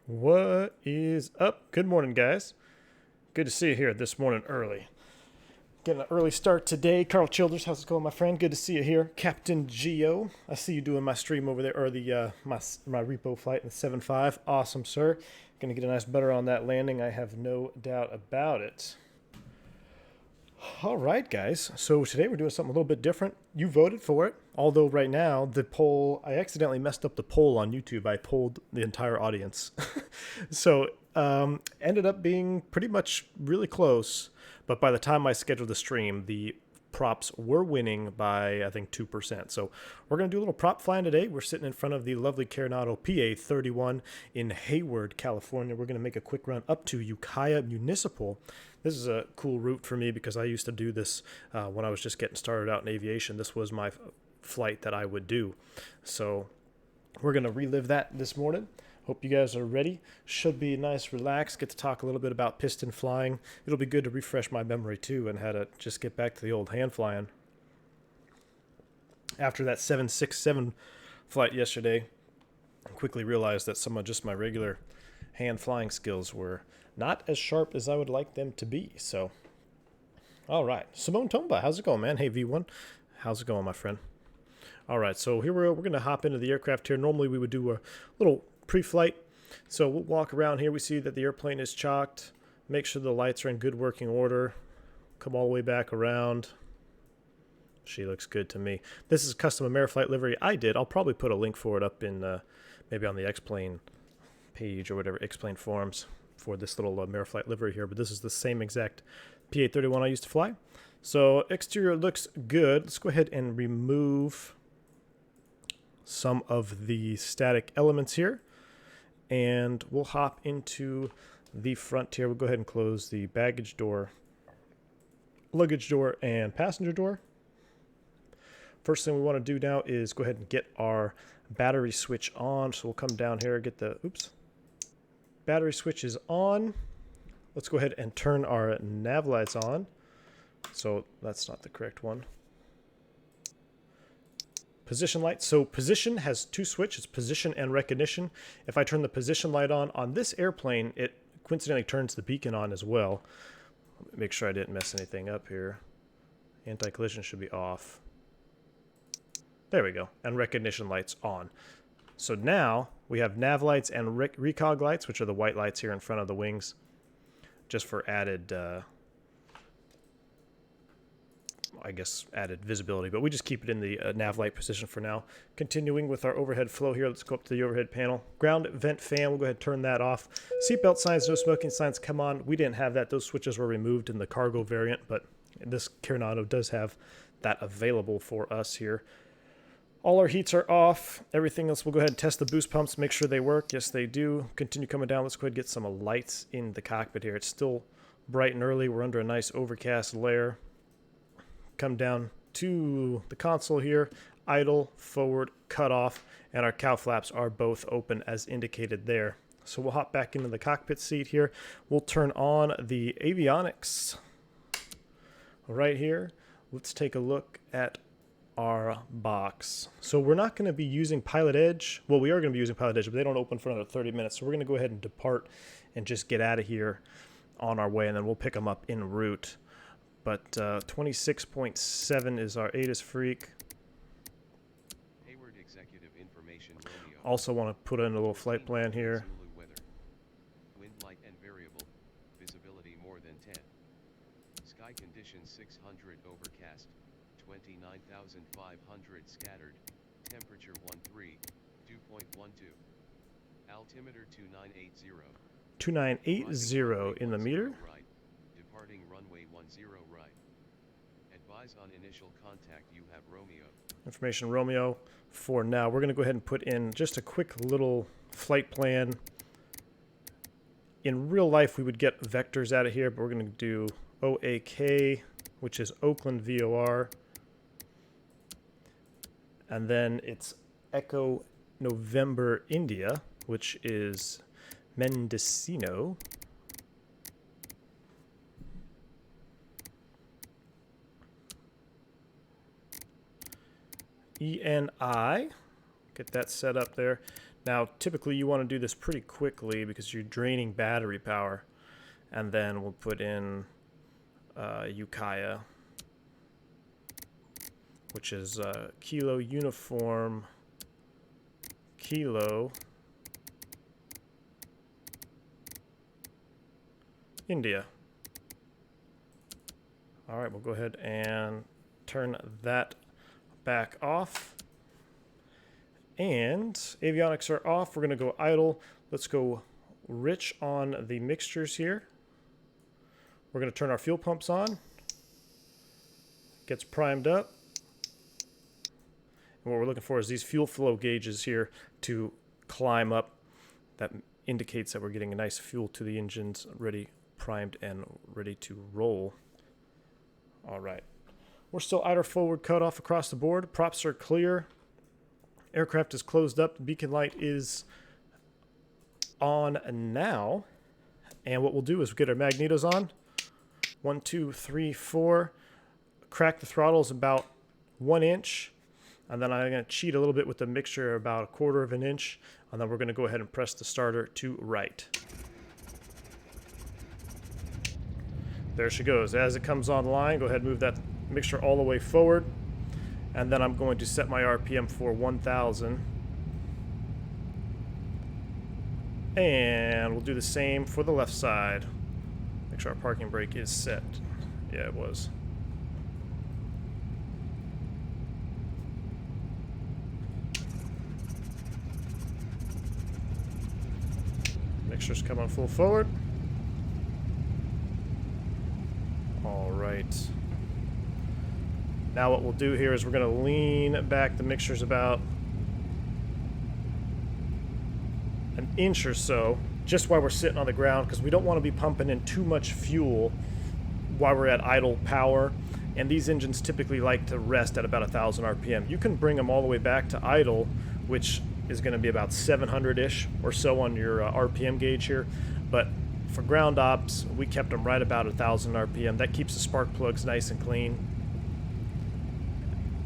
What is up? Good morning, guys. Good to see you here this morning early. Getting an early start today. Carl Childers, how's it going, my friend? Good to see you here. Captain Geo, I see you doing my stream over there, or the my repo flight in the 7.5. Awesome, sir. Gonna get a nice butter on that landing. I have no doubt about it. All right, guys. So today we're doing something a little bit different. You voted for it. Although right now the poll, I accidentally messed up the poll on YouTube. I polled the entire audience. So ended up being pretty much really close. But by the time I scheduled the stream, the props were winning by, I think, 2%. So we're going to do a little prop flying today. We're sitting in front of the lovely Carenado PA31 in Hayward, California. We're going to make a quick run up to Ukiah Municipal. This is a cool route for me because I used to do this when I was just getting started out in aviation. This was my flight that I would do. So we're going to relive that this morning. Hope you guys are ready. Should be nice, relaxed. Get to talk a little bit about piston flying. It'll be good to refresh my memory too and how to just get back to the old hand flying. After that 767 flight yesterday, I quickly realized that some of just my regular hand flying skills were not as sharp as I would like them to be. So, all right. Simone Tomba, how's it going, man? Hey, V1. How's it going, my friend? All right, so here we're going to hop into the aircraft here. Normally we would do a little pre-flight. So we'll walk around here. We see that the airplane is chalked. Make sure the lights are in good working order. Come all the way back around. She looks good to me. This is custom Ameriflight livery I did. I'll probably put a link for it up in maybe on the X-Plane page or whatever, X-Plane forums for this little Ameriflight livery here. But this is the same exact PA31 I used to fly. So exterior looks good. Let's go ahead and remove some of the static elements here. And we'll hop into the front here. We'll go ahead and close the baggage door, luggage door, and passenger door. First thing we want to do now is go ahead and get our battery switch on. So we'll come down here, get the, battery switch is on. Let's go ahead and turn our nav lights on. So that's not the correct one. Position light. So position has two switches, position and recognition. If I turn the position light on this airplane, it coincidentally turns the beacon on as well. Make sure I didn't mess anything up here. Anti-collision should be off. There we go. And recognition lights on. So now we have nav lights and recog lights, which are the white lights here in front of the wings, just for added I guess added visibility, but we just keep it in the nav light position for now. Continuing with our overhead flow here, let's go up to the overhead panel. Ground vent fan, we'll go ahead and turn that off. Seatbelt signs, no smoking signs, come on. We didn't have that. Those switches were removed in the cargo variant, but this Carenado does have that available for us here. All our heats are off. Everything else, we'll go ahead and test the boost pumps, make sure they work. Yes, they do. Continue coming down. Let's go ahead and get some lights in the cockpit here. It's still bright and early. We're under a nice overcast layer. Come down to the console here, idle, forward, cut off, and our cow flaps are both open as indicated there. So we'll hop back into the cockpit seat here. We'll turn on the avionics right here. Let's take a look at our box. So we're not going to be using Pilot Edge. Well, we are going to be using Pilot Edge, but they don't open for another 30 minutes. So we're going to go ahead and depart and just get out of here on our way, and then we'll pick them up en route. But 26.7 is our ATIS freak. Hayward Executive Information Romeo. Also want to put in a little flight plan here. Wind light and variable. Visibility more than 10. Sky conditions 600 overcast. 29,500 scattered. Temperature 13, 2.12. Altimeter 2980. 2980 in the meter. Right. Departing runway 10 right. Advise on initial contact. You have Romeo. Information Romeo for now. We're going to go ahead and put in just a quick little flight plan. In real life, we would get vectors out of here, but we're going to do OAK, which is Oakland VOR. And then it's Echo November India, which is Mendocino. ENI, get that set up there. Now, typically you want to do this pretty quickly because you're draining battery power. And then we'll put in Ukiah, which is Kilo Uniform Kilo India. All right, we'll go ahead and turn that back off, and avionics are off. We're going to go idle. Let's go rich on the mixtures here. We're going to turn our fuel pumps on. Gets primed up. And what we're looking for is these fuel flow gauges here to climb up. That indicates that we're getting a nice fuel to the engines, ready, primed, and ready to roll. All right. We're still idle forward cut off across the board. Props are clear. Aircraft is closed up. The beacon light is on now. And what we'll do is get our magnetos on. 1, 2, 3, 4. Crack the throttles about 1 inch. And then I'm going to cheat a little bit with the mixture about 1/4 of an inch. And then we're going to go ahead and press the starter to right. There she goes. As it comes online, go ahead and move that mixture all the way forward, and then I'm going to set my RPM for 1000, and we'll do the same for the left side. Make sure our parking brake is set. Yeah, it was. Mixture's coming full forward. All right. Now what we'll do here is we're going to lean back the mixtures about an inch or so, just while we're sitting on the ground, because we don't want to be pumping in too much fuel while we're at idle power. And these engines typically like to rest at about 1,000 RPM. You can bring them all the way back to idle, which is going to be about 700-ish or so on your RPM gauge here. But for ground ops, we kept them right about 1,000 RPM. That keeps the spark plugs nice and clean.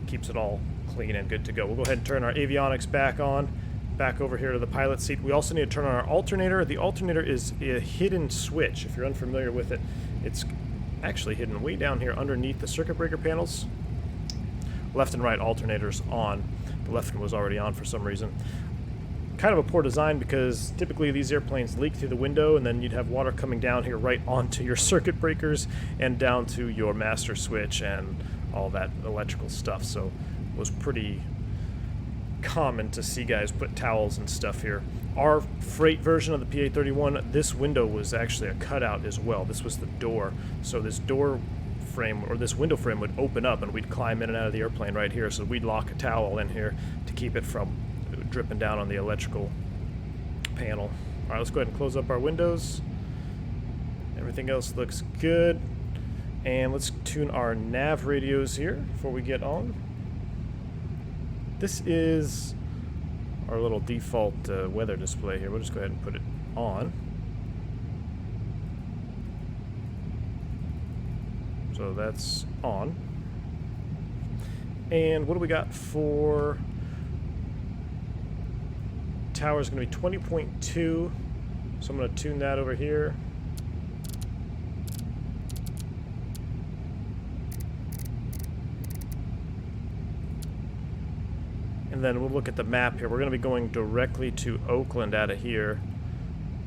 Keeps it all clean and good to go. We'll go ahead and turn our avionics back on, back over here to the pilot seat. We also need to turn on our alternator. The alternator is a hidden switch. If you're unfamiliar with it, it's actually hidden way down here underneath the circuit breaker panels. Left and right alternators on. The left one was already on for some reason. Kind of a poor design because typically these airplanes leak through the window and then you'd have water coming down here right onto your circuit breakers and down to your master switch and all that electrical stuff. So it was pretty common to see guys put towels and stuff here. Our freight version of the PA31, this window was actually a cutout as well. This was the door. So this door frame, or this window frame, would open up and we'd climb in and out of the airplane right here. So we'd lock a towel in here to keep it from dripping down on the electrical panel. All right, let's go ahead and close up our windows. Everything else looks good. And let's tune our nav radios here before we get on. This is our little default weather display here. We'll just go ahead and put it on. So that's on. And what do we got for tower? Is going to be 20.2. So I'm going to tune that over here. And then we'll look at the map here. We're going to be going directly to Oakland out of here,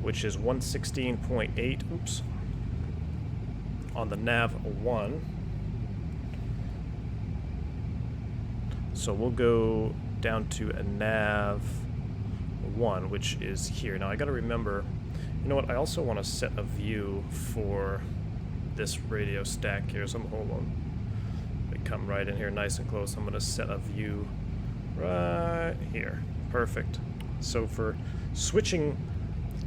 which is 116.8. Oops. On the nav 1. So we'll go down to a nav 1, which is here. Now I got to remember, you know what? I also want to set a view for this radio stack here. So hold on. They come right in here nice and close. I'm going to set a view right here. Perfect. So for switching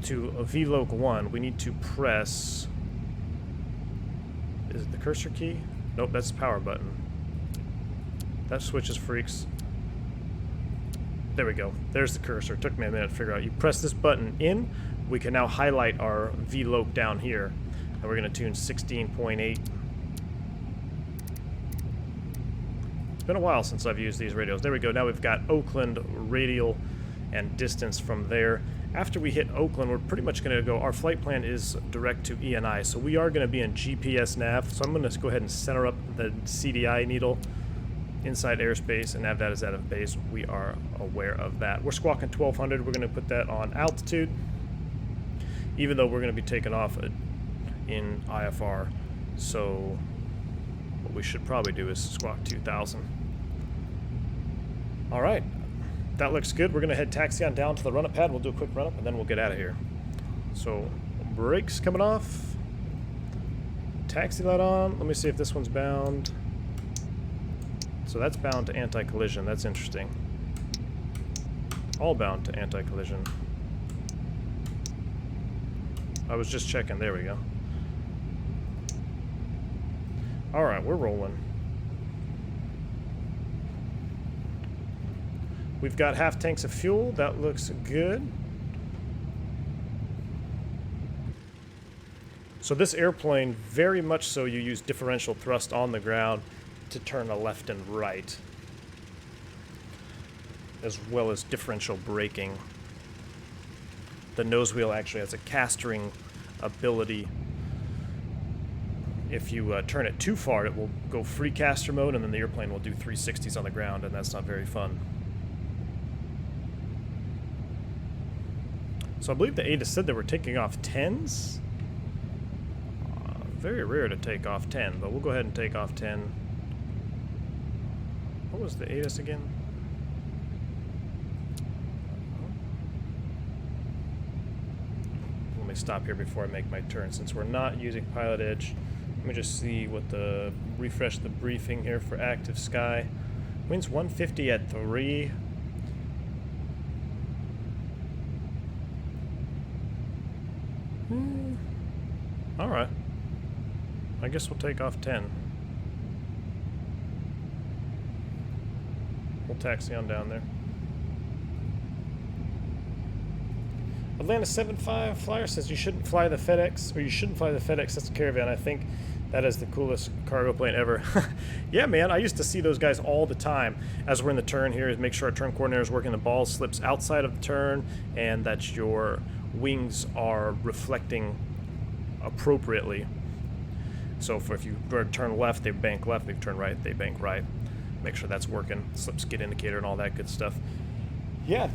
to a VLOC 1, we need to press, is it the cursor key? Nope, that's the power button. That switches freaks. There we go. There's the cursor. It took me a minute to figure out. You press this button in, we can now highlight our VLOC down here. And we're going to tune 16.8. It's been a while since I've used these radios. There we go. Now we've got Oakland radial and distance from there. After we hit Oakland, we're pretty much going to go, our flight plan is direct to ENI, so we are going to be in GPS nav. So I'm going to go ahead and center up the CDI needle inside airspace and have that as out of base. We are aware of that. We're squawking 1200. We're going to put that on altitude, even though we're going to be taking off in IFR. So what we should probably do is squawk 2000. All right. That looks good. We're going to head taxi on down to the run-up pad. We'll do a quick run-up, and then we'll get out of here. So, brakes coming off. Taxi light on. Let me see if this one's bound. So that's bound to anti-collision. That's interesting. All bound to anti-collision. I was just checking. There we go. All right, we're rolling. We've got half tanks of fuel. That looks good. So this airplane, very much so, you use differential thrust on the ground to turn a left and right, as well as differential braking. The nose wheel actually has a castering ability. If you turn it too far, it will go free caster mode, and then the airplane will do 360s on the ground, and that's not very fun. So I believe the ATIS said they were taking off 10s. Very rare to take off 10, but we'll go ahead and take off 10. What was the ATIS again? Let me stop here before I make my turn. Since we're not using Pilot Edge, Let me just see what refresh the briefing here for active sky. Winds 150 at 3. Alright. I guess we'll take off 10. We'll taxi on down there. Atlanta 75 Flyer says you shouldn't fly the FedEx, or you shouldn't fly the FedEx. That's a Caravan. I think that is the coolest cargo plane ever. Yeah, man, I used to see those guys all the time. As we're in the turn here, is make sure our turn coordinator is working, the ball slips outside of the turn, and that your wings are reflecting appropriately. So if you turn left, they bank left. If you turn right, they bank right. Make sure that's working. Slip skid indicator and all that good stuff. Yeah,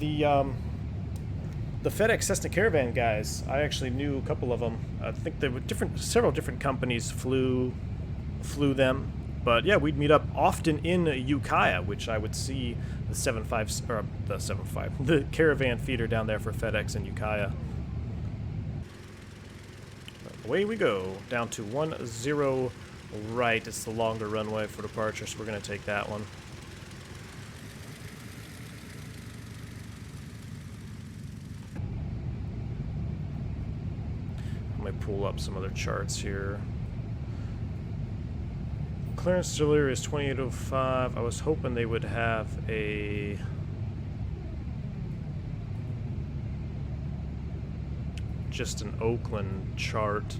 the FedEx Cessna Caravan guys, I actually knew a couple of them. I think there were several different companies flew them. But yeah, we'd meet up often in Ukiah, which I would see the Caravan feeder down there for FedEx in Ukiah. Away we go, down to 10 right. It's the longer runway for departure, so we're going to take that one. I'm going to pull up some other charts here. Clearance delivery is 2805. I was hoping they would have just an Oakland chart.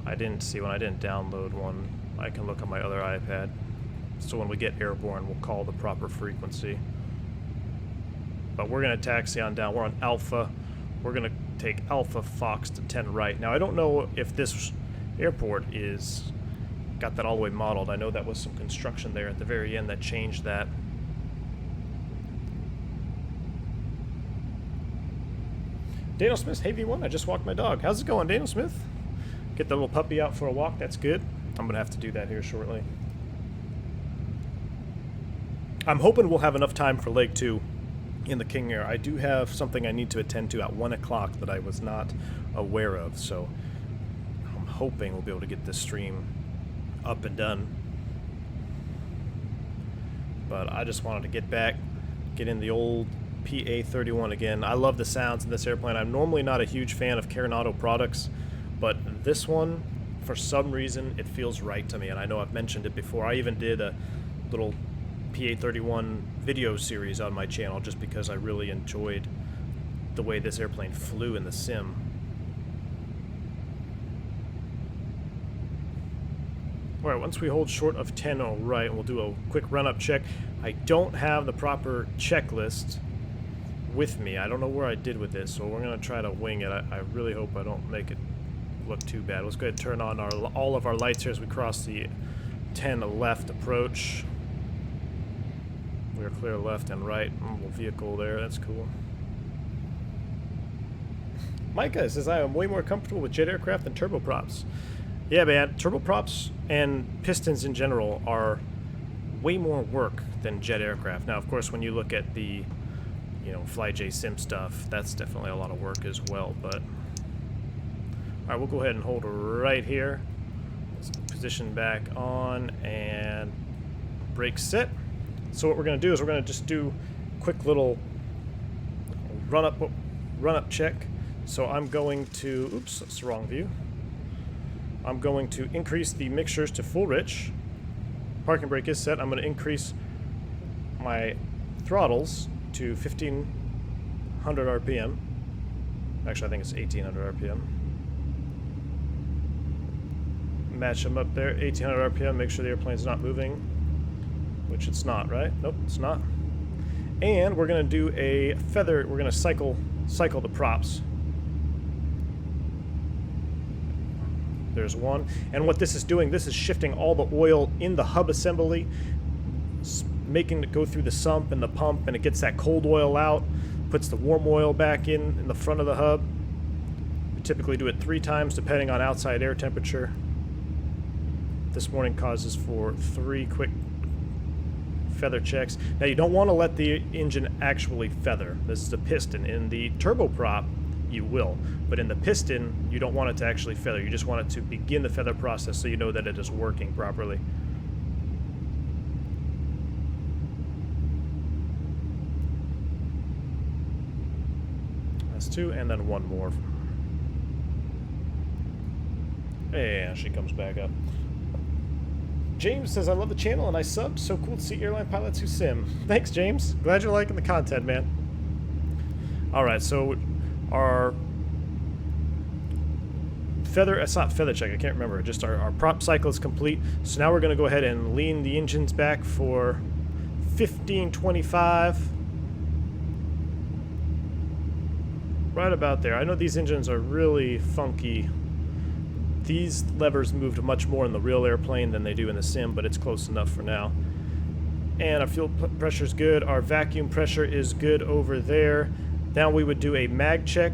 I didn't see one. I didn't download one. I can look on my other iPad. So when we get airborne, we'll call the proper frequency. But we're going to taxi on down. We're on Alpha. We're going to take Alpha Fox to 10 right. Now, I don't know if this airport got that all the way modeled. I know that was some construction there at the very end that changed that. Daniel Smith, hey V1, I just walked my dog. How's it going, Daniel Smith? Get the little puppy out for a walk, that's good. I'm going to have to do that here shortly. I'm hoping we'll have enough time for leg 2 in the King Air. I do have something I need to attend to at 1 o'clock that I was not aware of, so I'm hoping we'll be able to get this stream up and done. But I just wanted to get back, get in the old PA31 again. I love the sounds in this airplane. I'm normally not a huge fan of Carenado products, but this one, for some reason, it feels right to me. And I know I've mentioned it before. I even did a little PA31 video series on my channel just because I really enjoyed the way this airplane flew in the sim. Alright, once we hold short of 10 all right, we'll do a quick run-up check. I don't have the proper checklist with me. I don't know where I did with this, so we're going to try to wing it. I really hope I don't make it look too bad. Let's go ahead and turn on all of our lights here as we cross the 10 left approach. We're clear left and right. Little vehicle there, that's cool. Micah says, I am way more comfortable with jet aircraft than turboprops. Yeah, man, turboprops and pistons in general are way more work than jet aircraft. Now, of course, when you look at the FlyJ sim stuff, that's definitely a lot of work as well, but alright, we'll go ahead and hold right here. Let's position back on and brake set. So what we're going to do is we're going to just do a quick little run up check. So I'm going to, oops, that's the wrong view. I'm going to increase the mixtures to full rich. Parking brake is set. I'm going to increase my throttles to 1500 RPM. Actually, I think it's 1800 RPM. Match them up there, 1800 RPM. Make sure the airplane's not moving, which it's not, right? Nope, it's not. And we're going to do a feather. We're going to cycle the props. There's one. And what this is doing, this is shifting all the oil in the hub assembly, making it go through the sump and the pump, and it gets that cold oil out, puts the warm oil back in the front of the hub. We typically do it 3 times depending on outside air temperature. This morning causes for 3 quick feather checks. Now you don't want to let the engine actually feather. This is a piston. In the turboprop, you will. But in the piston, you don't want it to actually feather. You just want it to begin the feather process so you know that it is working properly. That's 2, and then 1 more. And she comes back up. James says, I love the channel and I subbed. So cool to see airline pilots who sim. Thanks, James. Glad you're liking the content, man. Alright, so our feather, it's not feather check, I can't remember. Just our prop cycle is complete. So now we're going to go ahead and lean the engines back for 1525. Right about there. I know these engines are really funky. These levers moved much more in the real airplane than they do in the sim, but it's close enough for now. And our fuel pressure is good. Our vacuum pressure is good over there. Now we would do a mag check.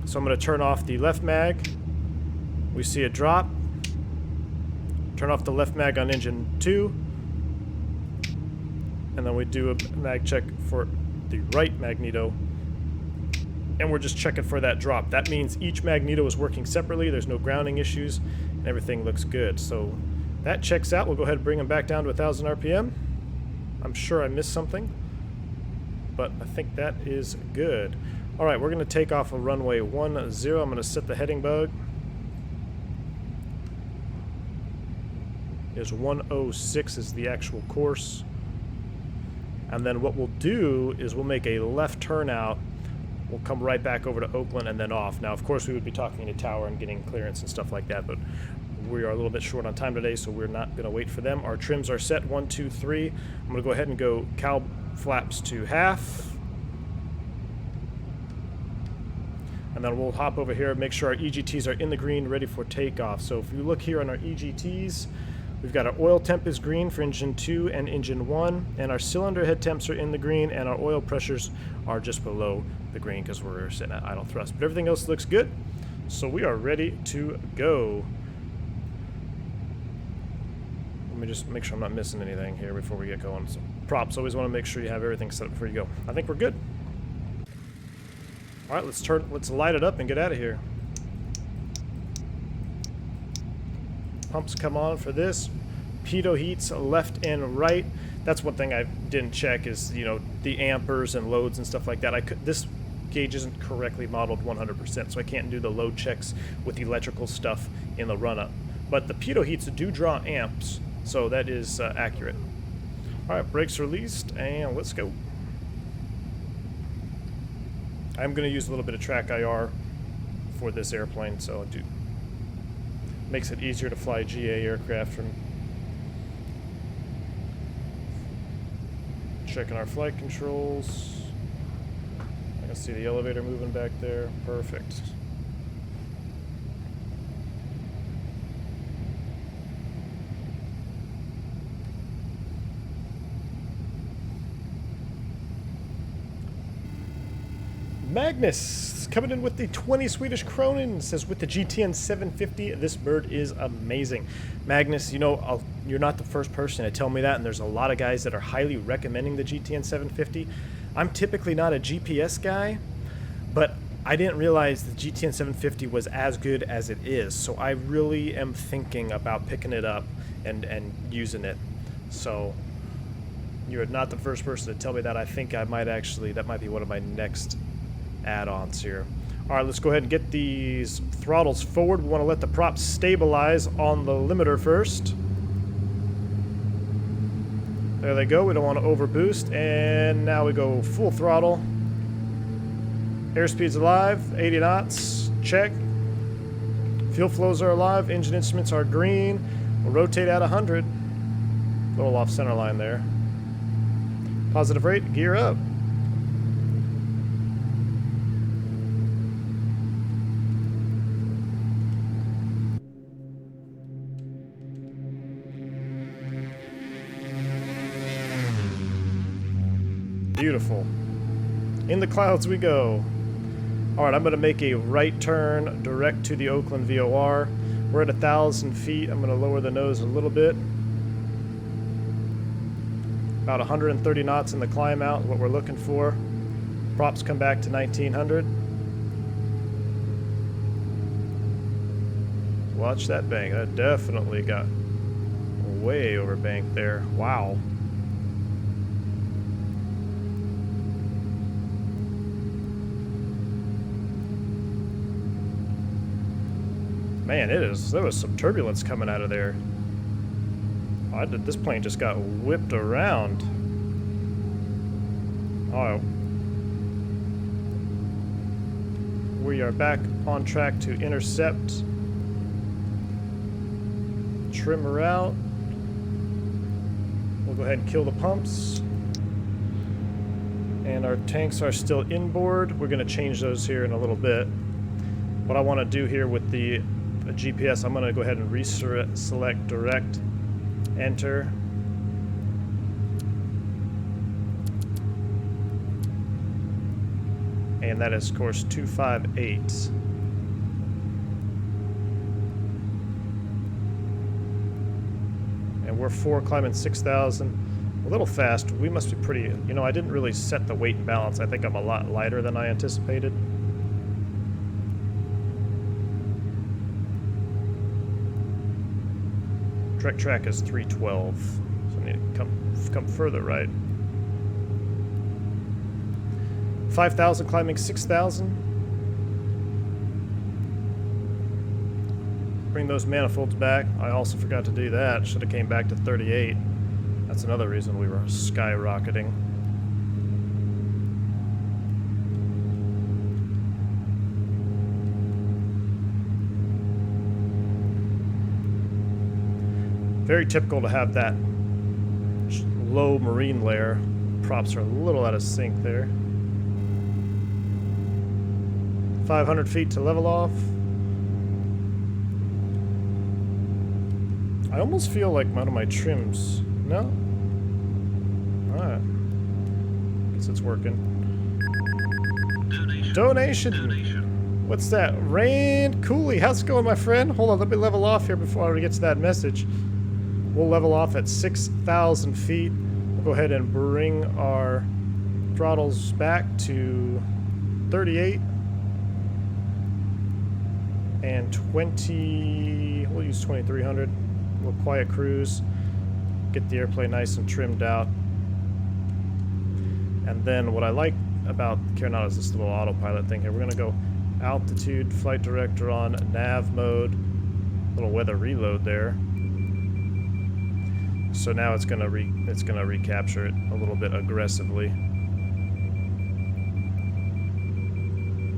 So I'm going to turn off the left mag. We see a drop. Turn off the left mag on engine 2. And then we do a mag check for the right magneto. And we're just checking for that drop. That means each magneto is working separately. There's no grounding issues, and everything looks good. So that checks out. We'll go ahead and bring them back down to 1,000 RPM. I'm sure I missed something, but I think that is good. All right, we're going to take off a runway 10. I'm going to set the heading bug. Is 106 is the actual course. And then what we'll do is we'll make a left turn out. We'll come right back over to Oakland and then off. Now, of course, we would be talking to tower and getting clearance and stuff like that, but we are a little bit short on time today, so we're not going to wait for them. Our trims are set 1, 2, 3. I'm going to go ahead and go cowl flaps to half. And then we'll hop over here and make sure our EGTs are in the green, ready for takeoff. So if you look here on our EGTs, we've got our oil temp is green for engine 2 and engine 1, and our cylinder head temps are in the green, and our oil pressures are just below the green because we're sitting at idle thrust. But everything else looks good, so we are ready to go. Let me just make sure I'm not missing anything here before we get going. So props, always want to make sure you have everything set up before you go. I think we're good. All right, let's light it up and get out of here. Pumps come on for this. Pitot heats left and right. That's one thing I didn't check is, you know, the ampers and loads and stuff like that. This gauge isn't correctly modeled 100%, so I can't do the load checks with the electrical stuff in the run-up. But the pitot heats do draw amps, so that is accurate. All right, brakes released, and let's go. I'm going to use a little bit of track IR for this airplane, so it makes it easier to fly GA aircraft. From checking our flight controls. I can see the elevator moving back there. Perfect. Magnus coming in with the 20 Swedish Kronen, says with the GTN1070, this bird is amazing. Magnus, you know, you're not the first person to tell me that, and there's a lot of guys that are highly recommending the GTN1070. I'm typically not a GPS guy, but I didn't realize the GTN1070 was as good as it is, so I really am thinking about picking it up and using it. So you're not the first person to tell me that. I think I might actually, that might be one of my next add-ons here. All right, let's go ahead and get these throttles forward. We want to let the props stabilize on the limiter first. There they go. We don't want to overboost. And now we go full throttle. Airspeed's alive, 80 knots, check. Fuel flows are alive, engine instruments are green. We'll rotate at 100. A little off center line there. Positive rate, gear up. Beautiful. In the clouds we go. All right, I'm going to make a right turn direct to the Oakland VOR. We're at 1,000 feet. I'm going to lower the nose a little bit. About 130 knots in the climb out, what we're looking for. Props come back to 1900. Watch that bank. That definitely got way overbanked there. Wow. Man, there was some turbulence coming out of there. This plane just got whipped around. Oh. We are back on track to intercept. Trim her out. We'll go ahead and kill the pumps. And our tanks are still inboard. We're going to change those here in a little bit. What I want to do here with the GPS, I'm going to go ahead and select direct, enter. And that is course 258. And we're 4 climbing 6,000. A little fast. We must be pretty, you know, I didn't really set the weight and balance. I think I'm a lot lighter than I anticipated. Direct track is 312. So I need to come further right. 5,000 climbing 6,000. Bring those manifolds back. I also forgot to do that. Should have came back to 38. That's another reason we were skyrocketing. Very typical to have that low marine layer. Props are a little out of sync there. 500 feet to level off. I almost feel like one of my trims. No? Alright. Guess it's working. Donation. What's that? Rand Cooley. How's it going, my friend? Hold on, let me level off here before I get to that message. We'll level off at 6,000 feet. We'll go ahead and bring our throttles back to 38. And 20, we'll use 2300. We'll quiet cruise, get the airplane nice and trimmed out. And then what I like about Carenado is this little autopilot thing here. We're gonna go altitude, flight director on, nav mode, little weather reload there. So now it's gonna recapture it a little bit aggressively.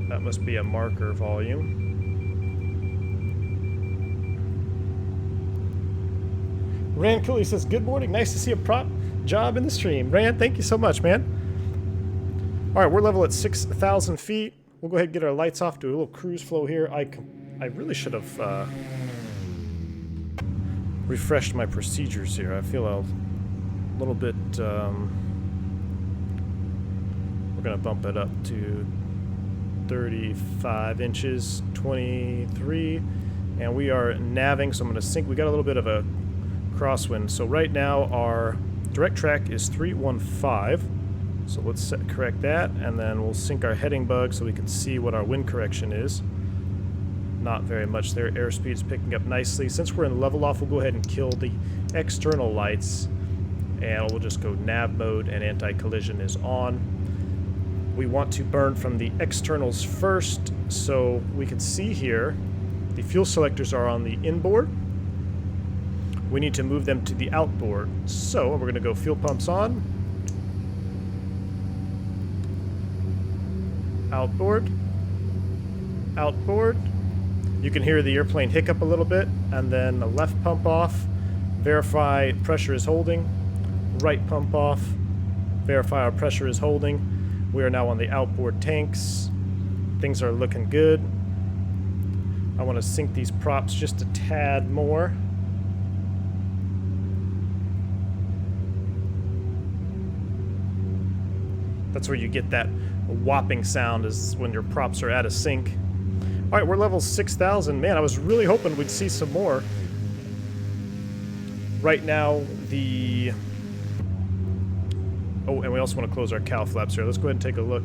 That must be a marker volume. Rand Cooley says, good morning. Nice to see a prop job in the stream. Rand, thank you so much, man. All right, we're level at 6,000 feet. We'll go ahead and get our lights off, do a little cruise flow here. I really should have refreshed my procedures here. I feel a little bit, we're going to bump it up to 35 inches, 23, and we are navving, so I'm going to sync. We got a little bit of a crosswind. So right now our direct track is 315. So let's correct that, and then we'll sync our heading bug so we can see what our wind correction is. Not very much there. Airspeed's picking up nicely. Since we're in level off, we'll go ahead and kill the external lights, and we'll just go nav mode, and anti-collision is on. We want to burn from the externals first, so we can see here the fuel selectors are on the inboard. We need to move them to the outboard. So we're going to go fuel pumps on. Outboard. Outboard. You can hear the airplane hiccup a little bit. And then the left pump off. Verify pressure is holding. Right pump off. Verify our pressure is holding. We are now on the outboard tanks. Things are looking good. I want to sync these props just a tad more. That's where you get that whopping sound, is when your props are out of sync. All right, we're level 6,000. Man, I was really hoping we'd see some more. Right now, the... Oh, and we also want to close our cow flaps here. Let's go ahead and take a look.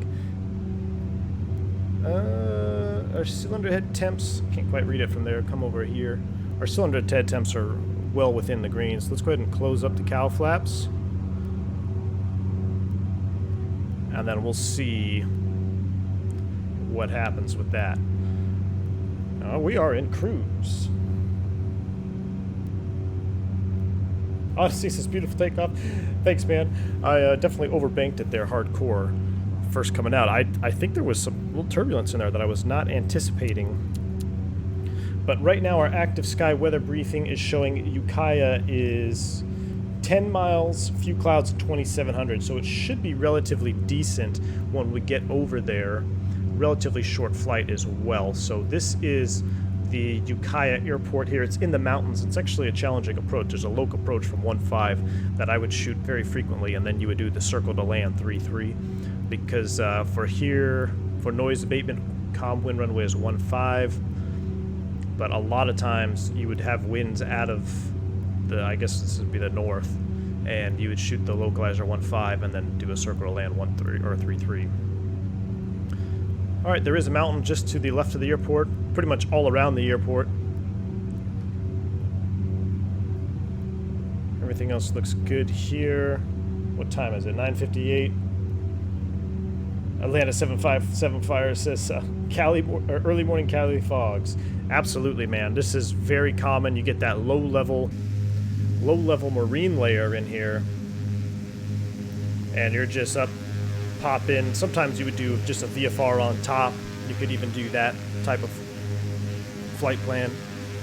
our cylinder head temps, can't quite read it from there, come over here. Our cylinder head temps are well within the green, so let's go ahead and close up the cowl flaps. And then we'll see what happens with that. We are in cruise. Oh, see this beautiful takeoff. Thanks, man. I definitely overbanked it there hardcore first coming out. I think there was some little turbulence in there that I was not anticipating. But right now our active sky weather briefing is showing Ukiah is 10 miles, few clouds, 2,700. So it should be relatively decent when we get over there. Relatively short flight as well. So this is the Ukiah airport here. It's in the mountains. It's actually a challenging approach. There's a local approach from 1.5 that I would shoot very frequently, and then you would do the circle to land 3.3. Because for here, for noise abatement, calm wind runway is 1.5. But a lot of times you would have winds out of the, I guess this would be the north, and you would shoot the localizer 1.5 and then do a circle to land 1.3 or 3.3. All right, there is a mountain just to the left of the airport, pretty much all around the airport. Everything else looks good here. What time is it? 9:58. Atlanta 757 Fire says early morning Cali fogs. Absolutely, man. This is very common. You get that low level marine layer in here, and you're just up, pop in. Sometimes you would do just a VFR on top. You could even do that type of flight plan,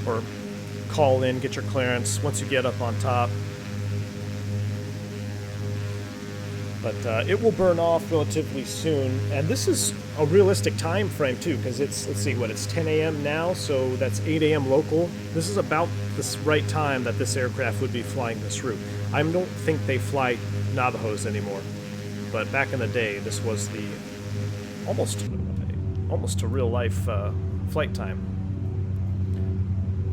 or call in, get your clearance once you get up on top. But it will burn off relatively soon, and this is a realistic time frame too, because it's, let's see, what, it's 10 a.m. now, so that's 8 a.m. local. This is about the right time that this aircraft would be flying this route. I don't think they fly Navajos anymore, but back in the day, this was the almost to real life flight time.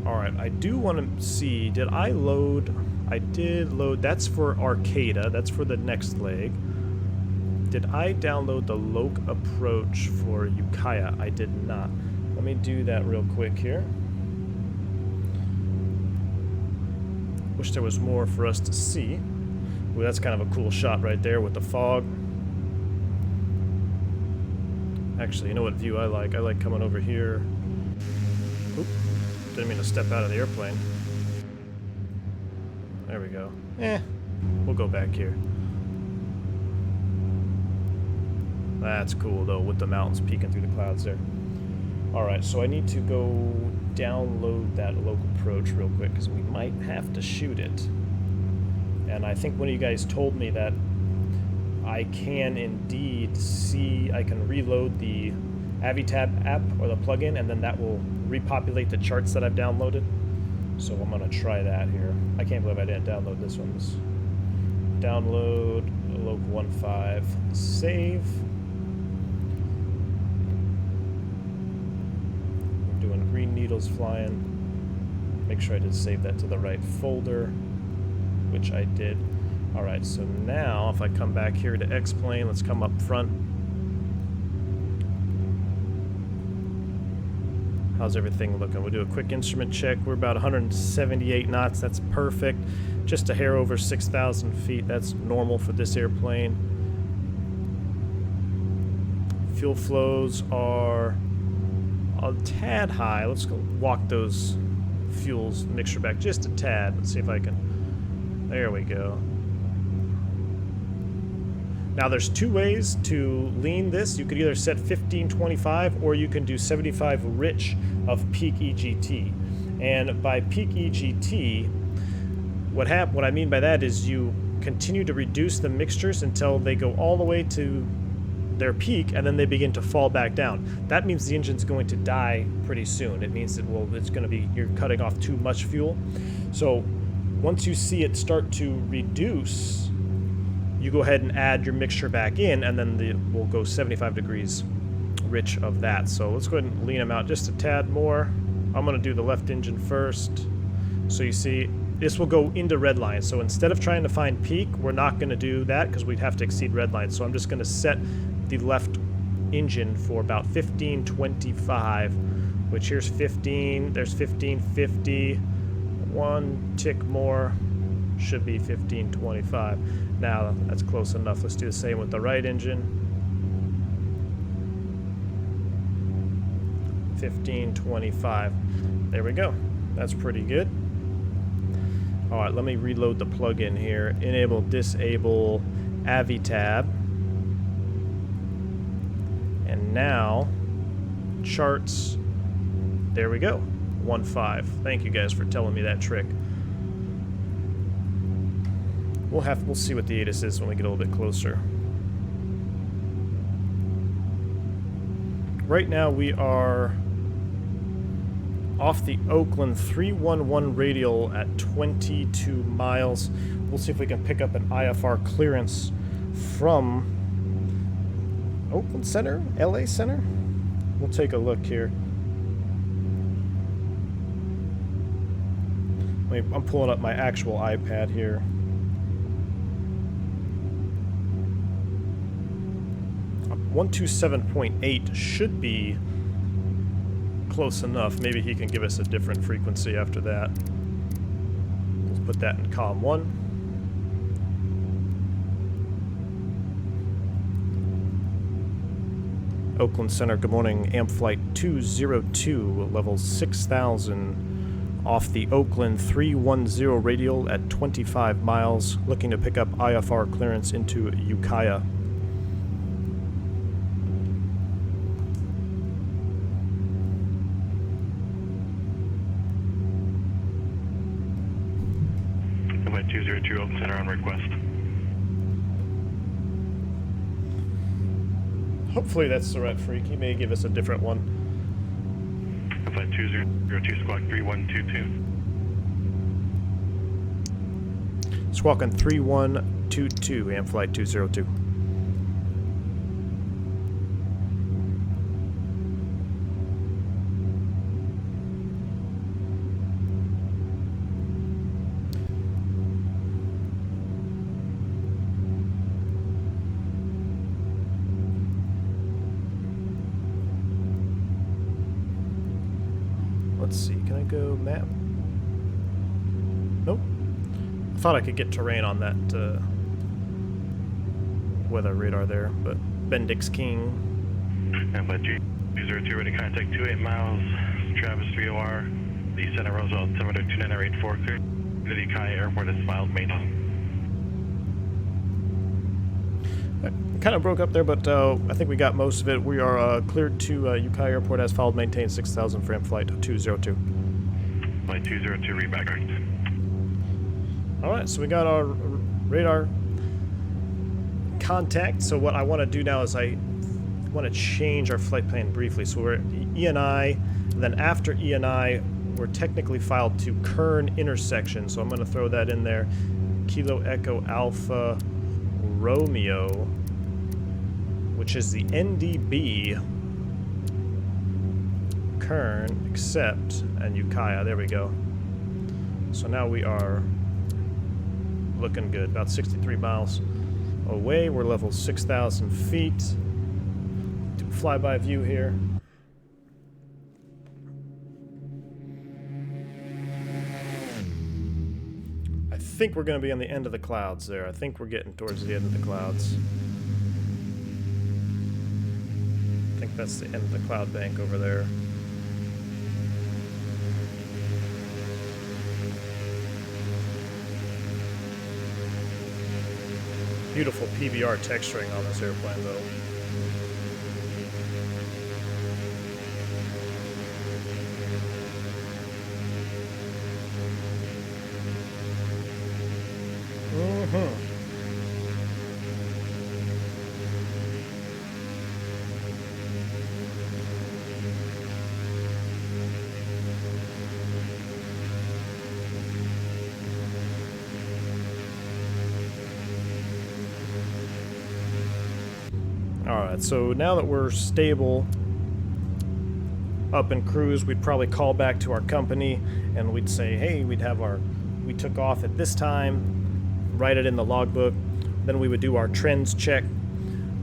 All right, I do want to see, did I load? I did load. That's for Arcata. That's for the next leg. Did I download the Loc approach for Ukiah? I did not. Let me do that real quick here. Wish there was more for us to see. Ooh, that's kind of a cool shot right there with the fog. Actually, you know what view I like? I like coming over here. Oop, didn't mean to step out of the airplane. There we go. We'll go back here. That's cool, though, with the mountains peeking through the clouds there. Alright, so I need to go download that Loc approach real quick, because we might have to shoot it. And I think one of you guys told me that I can indeed see, I can reload the Avitab app or the plugin, and then that will repopulate the charts that I've downloaded. So I'm going to try that here. I can't believe I didn't download this one. Download Loc 1.5. Save. We're doing green needles flying. Make sure I did save that to the right folder, which I did. Alright, so now if I come back here to X-Plane, let's come up front. How's everything looking? We'll do a quick instrument check. We're about 178 knots. That's perfect. Just a hair over 6,000 feet. That's normal for this airplane. Fuel flows are a tad high. Let's go walk those fuels mixture back just a tad. Let's see if I can. There we go. Now there's two ways to lean this. You could either set 1525 or you can do 75 rich of peak EGT. And by peak EGT, what I mean by that is you continue to reduce the mixtures until they go all the way to their peak, and then they begin to fall back down. That means the engine's going to die pretty soon. It means that, well, it's going to be, you're cutting off too much fuel. So once you see it start to reduce, you go ahead and add your mixture back in, and then we'll go 75 degrees rich of that. So let's go ahead and lean them out just a tad more. I'm going to do the left engine first. So you see, this will go into red line. So instead of trying to find peak, we're not going to do that because we'd have to exceed red line. So I'm just going to set the left engine for about 1525, which here's 15, there's 1550, one tick more, should be 1525. Now, that's close enough. Let's do the same with the right engine. 1525. There we go. That's pretty good. All right, let me reload the plugin here. Enable, disable AviTab. And now, charts. There we go. 1.5. Thank you guys for telling me that trick. We'll see what the ATIS is when we get a little bit closer. Right now we are off the Oakland 311 radial at 22 miles. We'll see if we can pick up an IFR clearance from Oakland Center, LA Center. We'll take a look here. I'm pulling up my actual iPad here. – 127.8 should be close enough. Maybe he can give us a different frequency after that. Let's put that in column 1. Oakland Center, good morning. Amp flight 202, level 6000, off the Oakland 310 radial at 25 miles, looking to pick up IFR clearance into Ukiah. Flight 202, Oakland Center on request. Hopefully that's the right freak. He may give us a different one. Flight 202, squawk 3122. Squawking 3122, Amp flight 202. Let's see, can I go map? Nope. I thought I could get terrain on that weather radar there, but Bendix King. And flight 202, ready to contact 28 miles, Travis 3OR, the Center Roosevelt 72984, clear to the Ukiah Airport is filed maintenance. Kind of broke up there, but I think we got most of it. We are cleared to Ukiah Airport as filed, maintained 6,000 for flight 202. Flight 202, read back. All right, so we got our radar contact. So what I want to do now is I want to change our flight plan briefly. So we're at ENI, then after ENI, we're technically filed to Kern intersection. So I'm going to throw that in there. Kilo Echo Alpha Romeo, which is the NDB, Kern, accept, and Ukiah. There we go. So now we are looking good. About 63 miles away. We're level 6,000 feet. Do a flyby view here. I think we're going to be on the end of the clouds there. I think we're getting towards the end of the clouds. I think that's the end of the cloud bank over there. Beautiful PBR texturing on this airplane, though. Alright, so now that we're stable up in cruise, we'd probably call back to our company and we'd say, hey, we took off at this time, write it in the logbook, then we would do our trends check.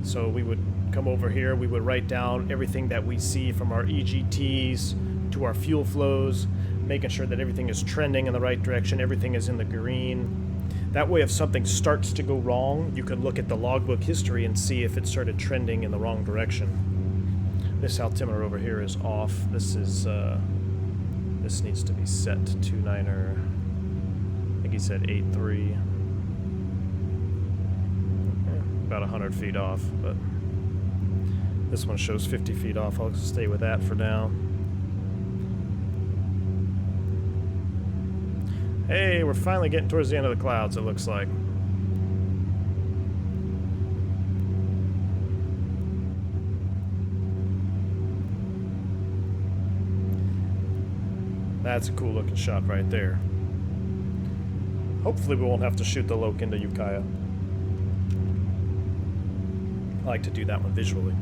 So we would come over here, we would write down everything that we see from our EGTs to our fuel flows, making sure that everything is trending in the right direction, everything is in the green. That way, if something starts to go wrong, you can look at the logbook history and see if it started trending in the wrong direction. This altimeter over here is off. This is, this needs to be set to 29er. I think he said 8.3. About 100 feet off, but this one shows 50 feet off. I'll stay with that for now. Hey, we're finally getting towards the end of the clouds, it looks like. That's a cool looking shot right there. Hopefully we won't have to shoot the Loke into Ukiah. I like to do that one visually.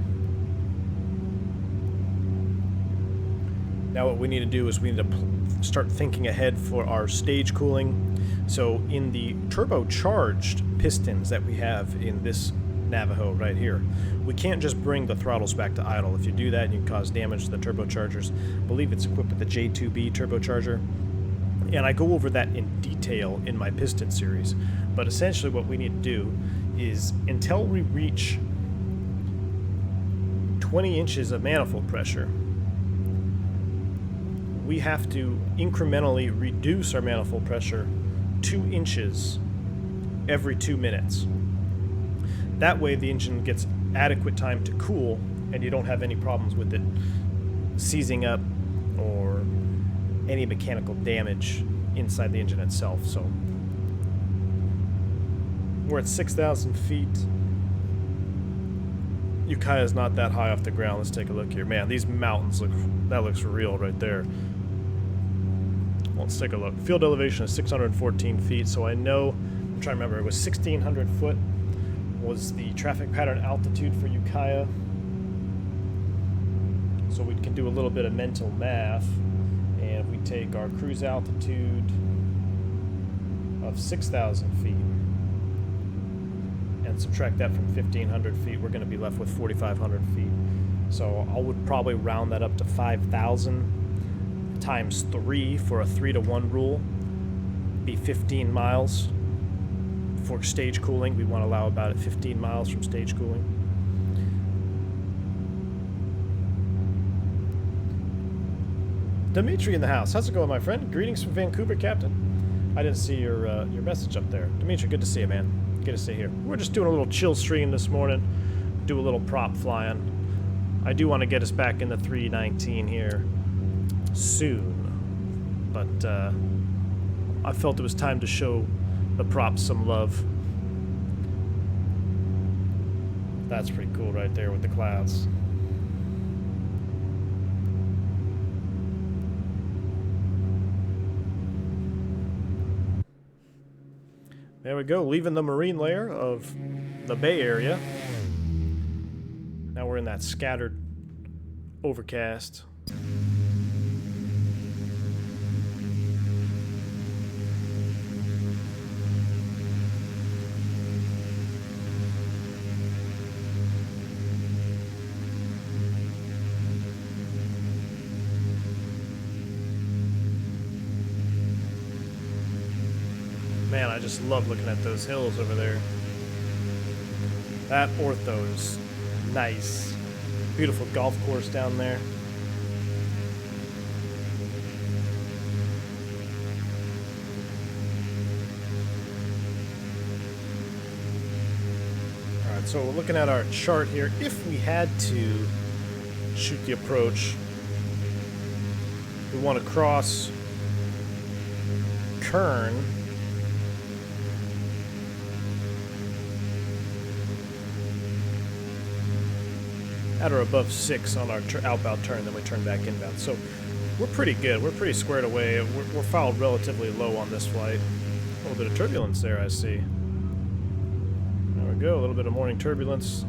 Now what we need to do is we need to start thinking ahead for our stage cooling. So in the turbocharged pistons that we have in this Navajo right here, we can't just bring the throttles back to idle. If you do that, you can cause damage to the turbochargers. I believe it's equipped with the J2B turbocharger. And I go over that in detail in my piston series. But essentially what we need to do is until we reach 20 inches of manifold pressure, we have to incrementally reduce our manifold pressure 2 inches every 2 minutes. That way the engine gets adequate time to cool and you don't have any problems with it seizing up or any mechanical damage inside the engine itself. So we're at 6,000 feet. Ukiah is not that high off the ground. Let's take a look here. Man, these mountains that looks real right there. Let's take a look. Field elevation is 614 feet, so I know, I'm trying to remember, it was 1,600 foot was the traffic pattern altitude for Ukiah. So we can do a little bit of mental math, and if we take our cruise altitude of 6,000 feet and subtract that from 1,500 feet, we're going to be left with 4,500 feet. So I would probably round that up to 5,000 times 3 for a 3-to-1 rule, be 15 miles. For stage cooling, we want to allow about 15 miles from stage cooling. Dimitri in the house. How's it going, my friend? Greetings from Vancouver, Captain. I didn't see your message up there. Dimitri, good to see you, man. Good to see you here. We're just doing a little chill stream this morning. Do a little prop flying. I do want to get us back in the 319 here soon, but I felt it was time to show the props some love. That's pretty cool right there with the clouds. There we go, leaving the marine layer of the Bay Area. Now we're in that scattered, overcast. Man, I just love looking at those hills over there. That ortho is nice. Beautiful golf course down there. Alright, so we're looking at our chart here. If we had to shoot the approach, we want to cross Kern at or above 6 on our outbound turn, then we turn back inbound. So we're pretty good. We're pretty squared away. We're fouled relatively low on this flight. A little bit of turbulence there, I see. There we go. A little bit of morning turbulence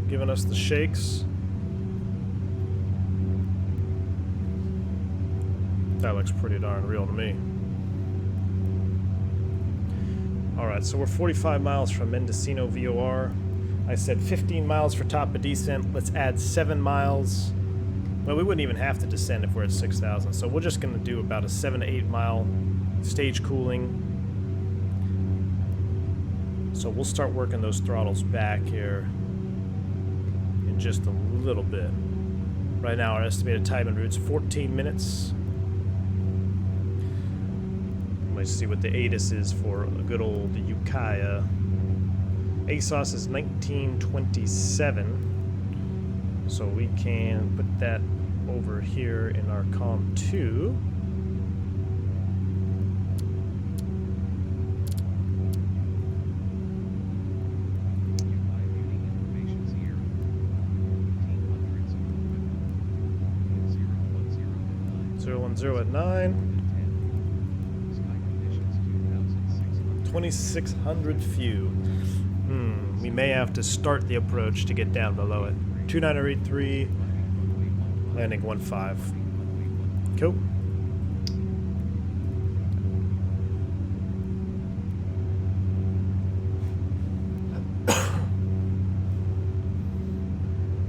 giving us the shakes. That looks pretty darn real to me. Alright, so we're 45 miles from Mendocino VOR. I said 15 miles for top of descent. Let's add 7 miles. Well, we wouldn't even have to descend if we're at 6,000. So we're just going to do about a 7 to 8 mile stage cooling. So we'll start working those throttles back here in just a little bit. Right now, our estimated time en route's 14 minutes. Let's see what the ATIS is for a good old Ukiah. ASOS is 1927. So we can put that over here in our COM 2. At 9. 2600 few. We may have to start the approach to get down below it. 2983, landing 15. Cool.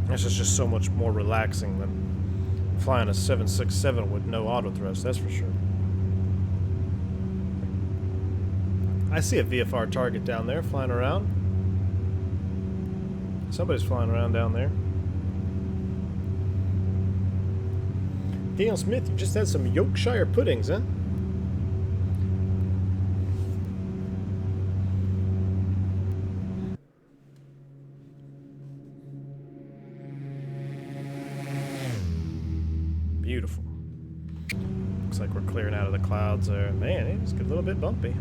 This is just so much more relaxing than flying a 767 with no auto thrust, that's for sure. I see a VFR target down there flying around. Somebody's flying around down there. Daniel Smith, you just had some Yorkshire puddings, huh? Beautiful. Looks like we're clearing out of the clouds there. Man, it's a little bit bumpy.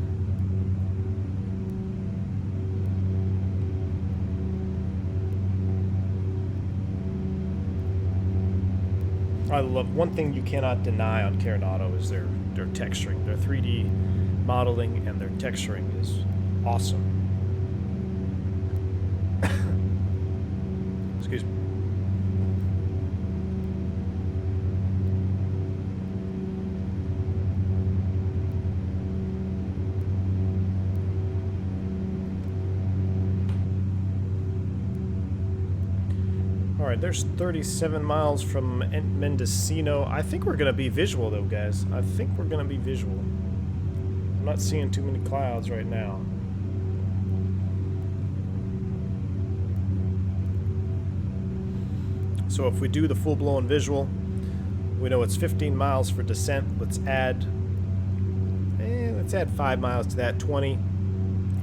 I love one thing you cannot deny on Carenado is their texturing. Their 3D modeling and their texturing is awesome. Excuse me. Alright, there's 37 miles from Mendocino. I think we're going to be visual, though, guys. I think we're going to be visual. I'm not seeing too many clouds right now. So if we do the full-blown visual, we know it's 15 miles for descent. Let's add 5 miles to that. 20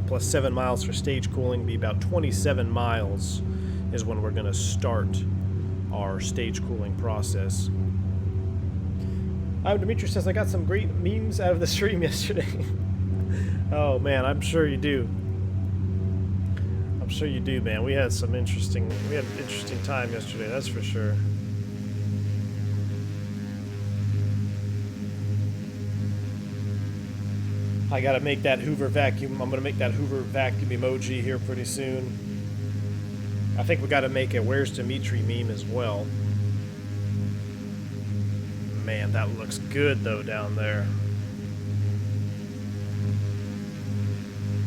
plus 7 miles for stage cooling, be about 27 miles is when we're going to start our stage cooling process. IMDimitri says, I got some great memes out of the stream yesterday. Oh man, I'm sure you do. I'm sure you do, man. We had an interesting time yesterday, that's for sure. I gotta make that Hoover vacuum. I'm gonna make that Hoover vacuum emoji here pretty soon. I think we got to make a Where's Dimitri meme as well. Man, that looks good though down there.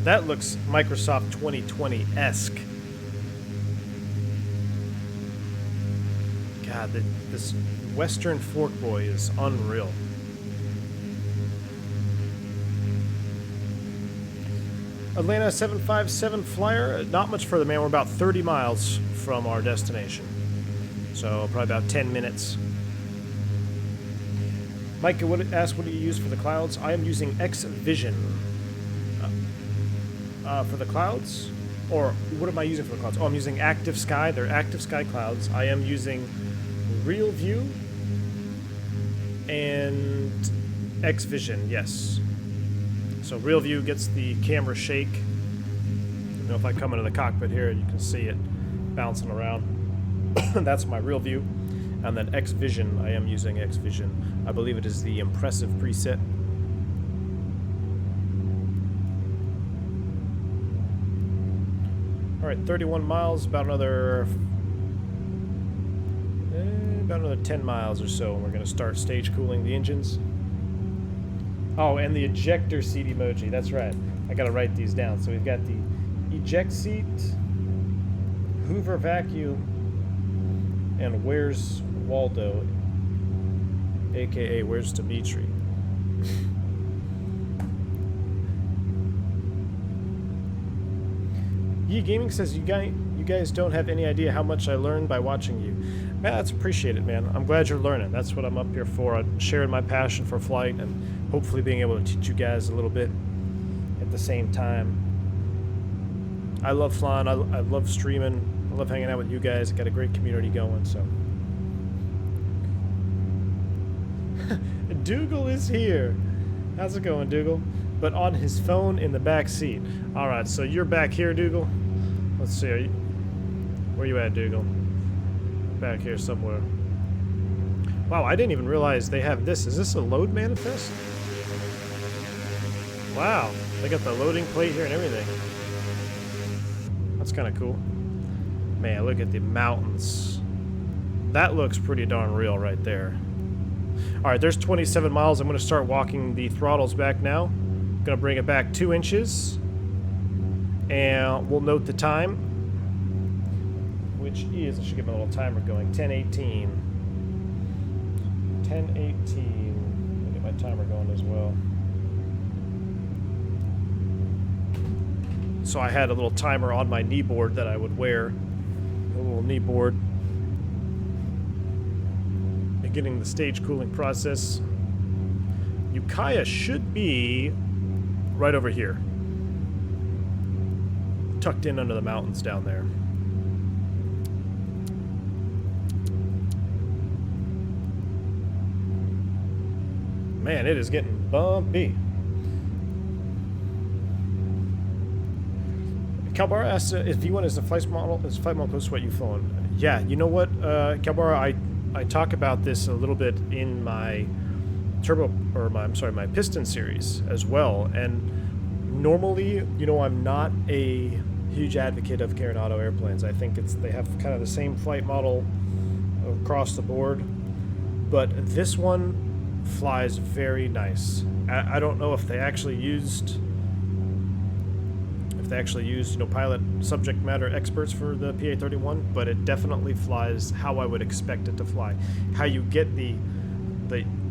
That looks Microsoft 2020-esque. God, this Western Forkboy is unreal. Atlanta 757 flyer, not much further, man. We're about 30 miles from our destination. So probably about 10 minutes. Mike asked, what do you use for the clouds? I am using X-Vision. For the clouds? Or what am I using for the clouds? Oh, I'm using Active Sky. They're Active Sky clouds. I am using Real View and X-Vision, yes. So Real View gets the camera shake. You know, if I come into the cockpit here, you can see it bouncing around. That's my Real View. And then X-Vision, I am using X-Vision. I believe it is the impressive preset. All right, 31 miles, about another 10 miles or so, and we're going to start stage cooling the engines. Oh, and the ejector seat emoji. That's right. I got to write these down. So we've got the eject seat, Hoover Vacuum and Where's Waldo, aka Where's Dimitri. Ye Gaming says you guys don't have any idea how much I learned by watching you. Man, that's appreciated, man. I'm glad you're learning. That's what I'm up here for. Sharing my passion for flight and hopefully being able to teach you guys a little bit at the same time. I love flying. I love streaming. I love hanging out with you guys. I got a great community going, so. Dougal is here. How's it going, Dougal? But on his phone in the back seat. All right, so you're back here, Dougal. Let's see. Where you at, Dougal? Back here somewhere. Wow, I didn't even realize they have this. Is this a load manifest? Wow, they got the loading plate here and everything. That's kind of cool. Man, look at the mountains. That looks pretty darn real right there. All right, there's 27 miles. I'm going to start walking the throttles back now. I'm going to bring it back 2 inches. And we'll note the time, which is, I should get my little timer going, 10:18. 10:18. I'll get my timer going as well. So I had a little timer on my knee board that I would wear. A little knee board. Beginning the stage cooling process. Ukiah should be right over here. Tucked in under the mountains down there. Man, it is getting bumpy. Calbara asks if V1 is the flight model close to what you've flown. Yeah, you know what, Calbara, I talk about this a little bit in my my piston series as well. And normally, you know, I'm not a huge advocate of Carenado airplanes. I think they have kind of the same flight model across the board, but this one flies very nice. I don't know if they actually used you know, pilot subject matter experts for the PA31, but it definitely flies how I would expect it to fly. How you get the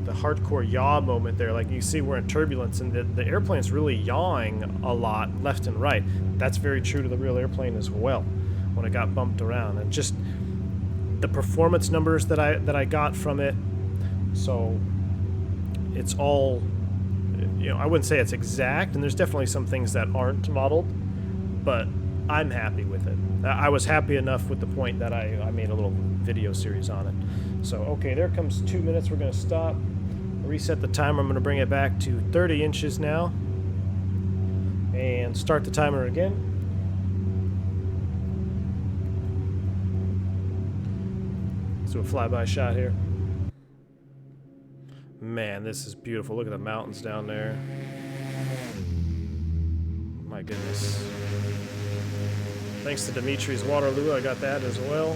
hardcore yaw moment there, like you see we're in turbulence and the airplane's really yawing a lot left and right. That's very true to the real airplane as well when it got bumped around, and just the performance numbers that I got from it. So it's all, you know, I wouldn't say it's exact, and there's definitely some things that aren't modeled, but I'm happy with it. I was happy enough with the point that I made a little video series on it. So, okay, there comes 2 minutes. We're going to stop, reset the timer. I'm going to bring it back to 30 inches now, and start the timer again. Let's do a flyby shot here. Man, this is beautiful. Look at the mountains down there. My goodness. Thanks to Dimitri's Waterloo, I got that as well.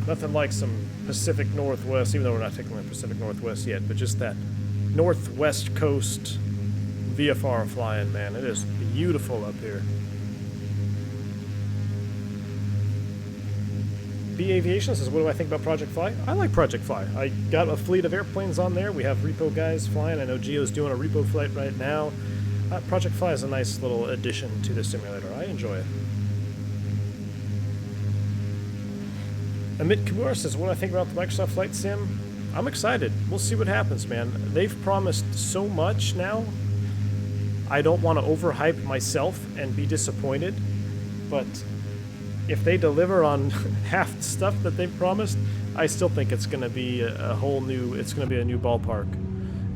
Nothing like some Pacific Northwest, even though we're not taking the Pacific Northwest yet, but just that Northwest Coast VFR flying, man. It is beautiful up here. B Aviation says, what do I think about Project Fly? I like Project Fly. I got a fleet of airplanes on there. We have repo guys flying. I know Gio's doing a repo flight right now. Project Fly is a nice little addition to the simulator. I enjoy it. Amit Kumar says, what do I think about the Microsoft Flight Sim? I'm excited. We'll see what happens, man. They've promised so much now. I don't want to overhype myself and be disappointed, but if they deliver on half the stuff that they've promised, I still think it's going to be a whole new. It's going to be a new ballpark.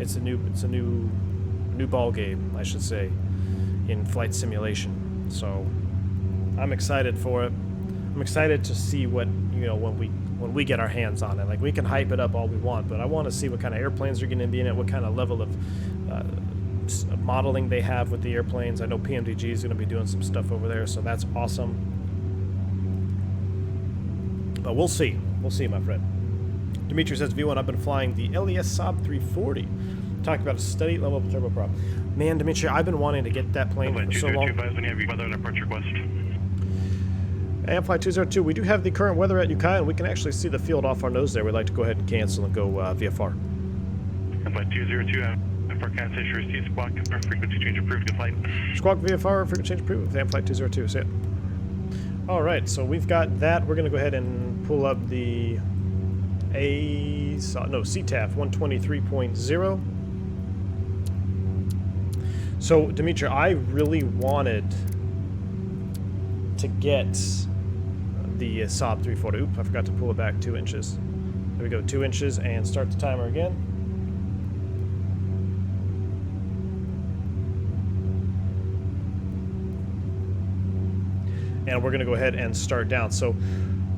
It's a new ball game, I should say, in flight simulation. So I'm excited for it. I'm excited to see what, you know, when we get our hands on it. Like, we can hype it up all we want, but I want to see what kind of airplanes are going to be in it, what kind of level of modeling they have with the airplanes. I know PMDG is going to be doing some stuff over there, so that's awesome. But we'll see. We'll see, my friend. Dimitri says, V1, I've been flying the LES Saab 340. Talking about a steady level of turboprop. Man, Dimitri, I've been wanting to get that plane for so long. 2025 when you have your weather and approach request. And Flight 202, we do have the current weather at Ukiah, and we can actually see the field off our nose there. We'd like to go ahead and cancel and go VFR. And Flight 202, for cancellation received, squawk, frequency change approved, good flight. Squawk VFR, frequency change approved with Flight 202, see it. Alright, so we've got that. We're going to go ahead and pull up the CTAF 123.0. So, Dimitri, I really wanted to get the Saab 340. Oop, I forgot to pull it back 2 inches. There we go, 2 inches, and start the timer again. And we're going to go ahead and start down. So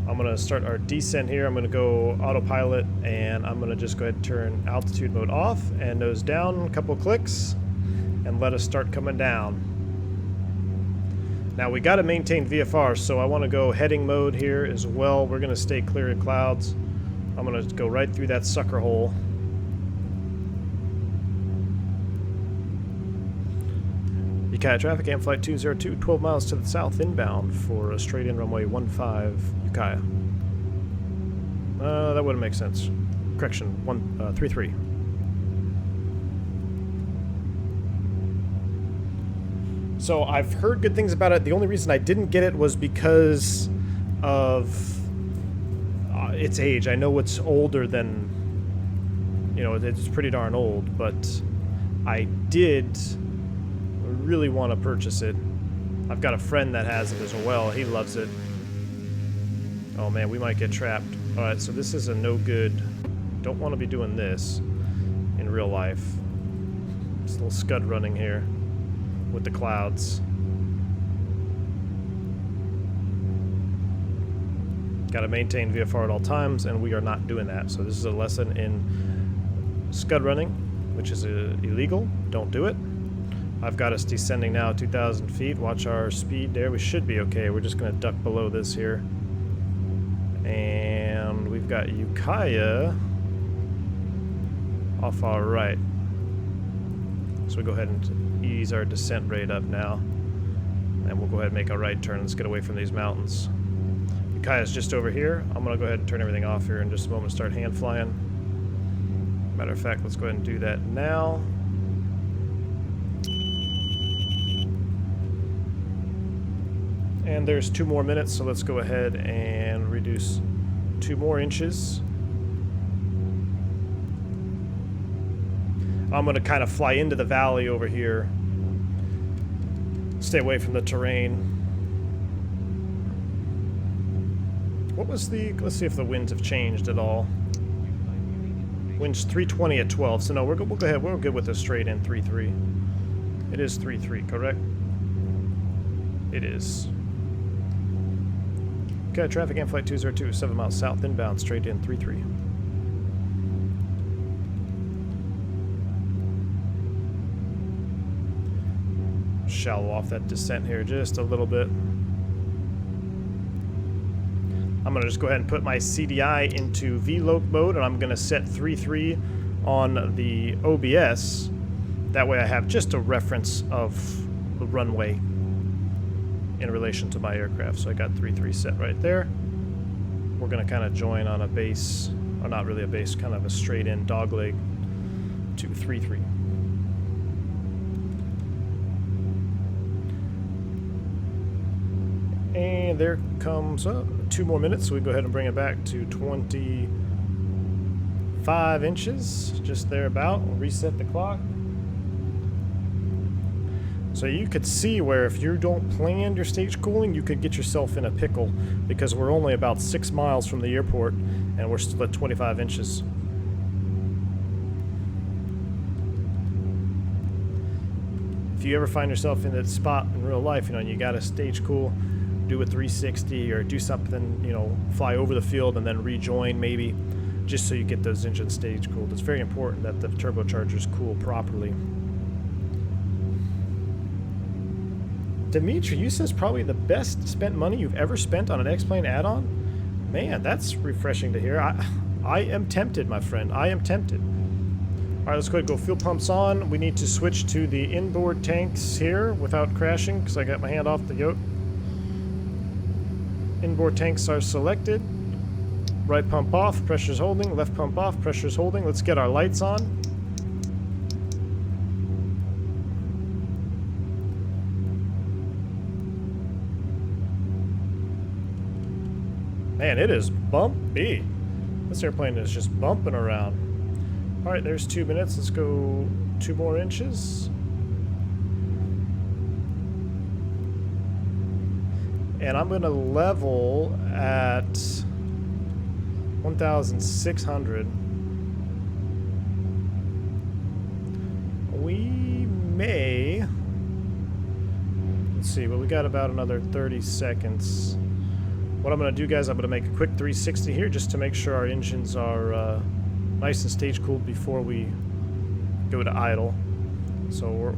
I'm going to start our descent here. I'm going to go autopilot, and I'm going to just go ahead and turn altitude mode off and nose down a couple clicks, and let us start coming down. Now we got to maintain VFR, so I want to go heading mode here as well. We're going to stay clear of clouds. I'm going to go right through that sucker hole. Ukiah traffic, AM flight 202, 12 miles to the south inbound for a straight in runway 15 Ukiah. That wouldn't make sense. Correction, 33. So I've heard good things about it. The only reason I didn't get it was because of its age. I know it's older than, you know, it's pretty darn old, but I did really want to purchase it. I've got a friend that has it as well. He loves it. Oh man, we might get trapped. Alright, so this is a no good. Don't want to be doing this in real life. Just a little scud running here with the clouds. Got to maintain VFR at all times, and we are not doing that. So this is a lesson in scud running, which is illegal. Don't do it. I've got us descending now 2,000 feet. Watch our speed there. We should be okay. We're just going to duck below this here. And we've got Ukiah off our right. So we go ahead and ease our descent rate up now. And we'll go ahead and make a right turn. Let's get away from these mountains. Ukiah's just over here. I'm going to go ahead and turn everything off here in just a moment and start hand flying. Matter of fact, let's go ahead and do that now. And there's 2 more minutes, so let's go ahead and reduce 2 more inches. I'm going to kind of fly into the valley over here. Stay away from the terrain. What was the... Let's see if the winds have changed at all. Wind's 320 at 12, so no, we'll go ahead. We're good with a straight in 3-3. It is 3-3, correct? It is. Okay, traffic and flight 202, 7 miles south inbound, straight in 3-3. Shallow off that descent here just a little bit. I'm going to just go ahead and put my CDI into VLOC mode, and I'm going to set 3-3 on the OBS. That way I have just a reference of the runway in relation to my aircraft. So I got 3-3 set right there. We're going to kind of join on a base, or not really a base, kind of a straight in dogleg to 3-3. And there comes 2 more minutes, so we go ahead and bring it back to 25 inches, just thereabout. We'll reset the clock. So you could see where if you don't plan your stage cooling, you could get yourself in a pickle, because we're only about 6 miles from the airport and we're still at 25 inches. If you ever find yourself in that spot in real life, you know, and you got to stage cool, do a 360 or do something, you know, fly over the field and then rejoin maybe, just so you get those engines stage cooled. It's very important that the turbochargers cool properly. Dimitri, you says probably the best spent money you've ever spent on an X-Plane add-on? Man, that's refreshing to hear. I am tempted, my friend. I am tempted. All right, let's go ahead and go fuel pumps on. We need to switch to the inboard tanks here without crashing because I got my hand off the yoke. Inboard tanks are selected. Right pump off, pressure's holding. Left pump off, pressure's holding. Let's get our lights on. Man, it is bumpy. This airplane is just bumping around. All right, there's 2 minutes. Let's go 2 more inches. And I'm gonna level at 1,600. We may, let's see, well, we got about another 30 seconds. What I'm gonna do, guys, I'm gonna make a quick 360 here just to make sure our engines are nice and stage cooled before we go to idle. So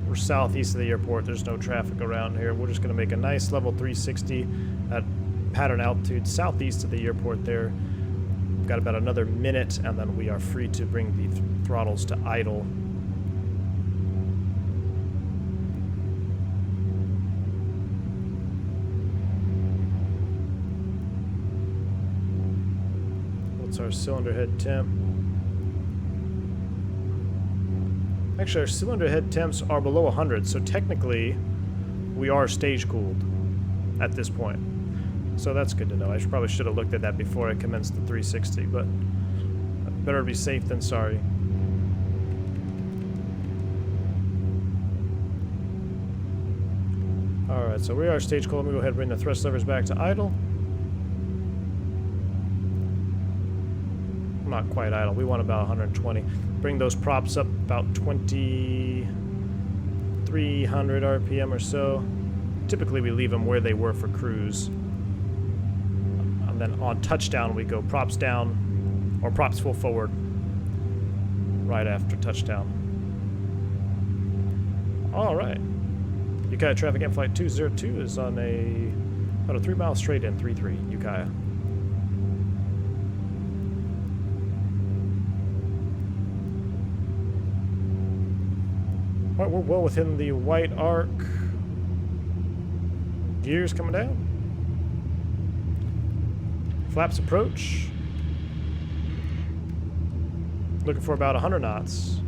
we're southeast of the airport. There's no traffic around here. We're just going to make a nice level 360 at pattern altitude southeast of the airport there. We've got about another minute, and then we are free to bring the throttles to idle. What's our cylinder head temp? Actually, our cylinder head temps are below 100, so technically we are stage cooled at this point. So that's good to know. I probably should have looked at that before I commenced the 360, but better be safe than sorry. Alright, so we are stage cooled. I'm going to go ahead and bring the thrust levers back to idle. Not quite idle. We want about 120. Bring those props up about 2,300 RPM or so. Typically we leave them where they were for cruise. And then on touchdown we go props down or props full forward right after touchdown. Alright. Ukiah traffic at flight 202 is on about a 3 mile straight in 33 Ukiah. Alright, we're well within the white arc. Gears coming down. Flaps approach. Looking for about 100 knots.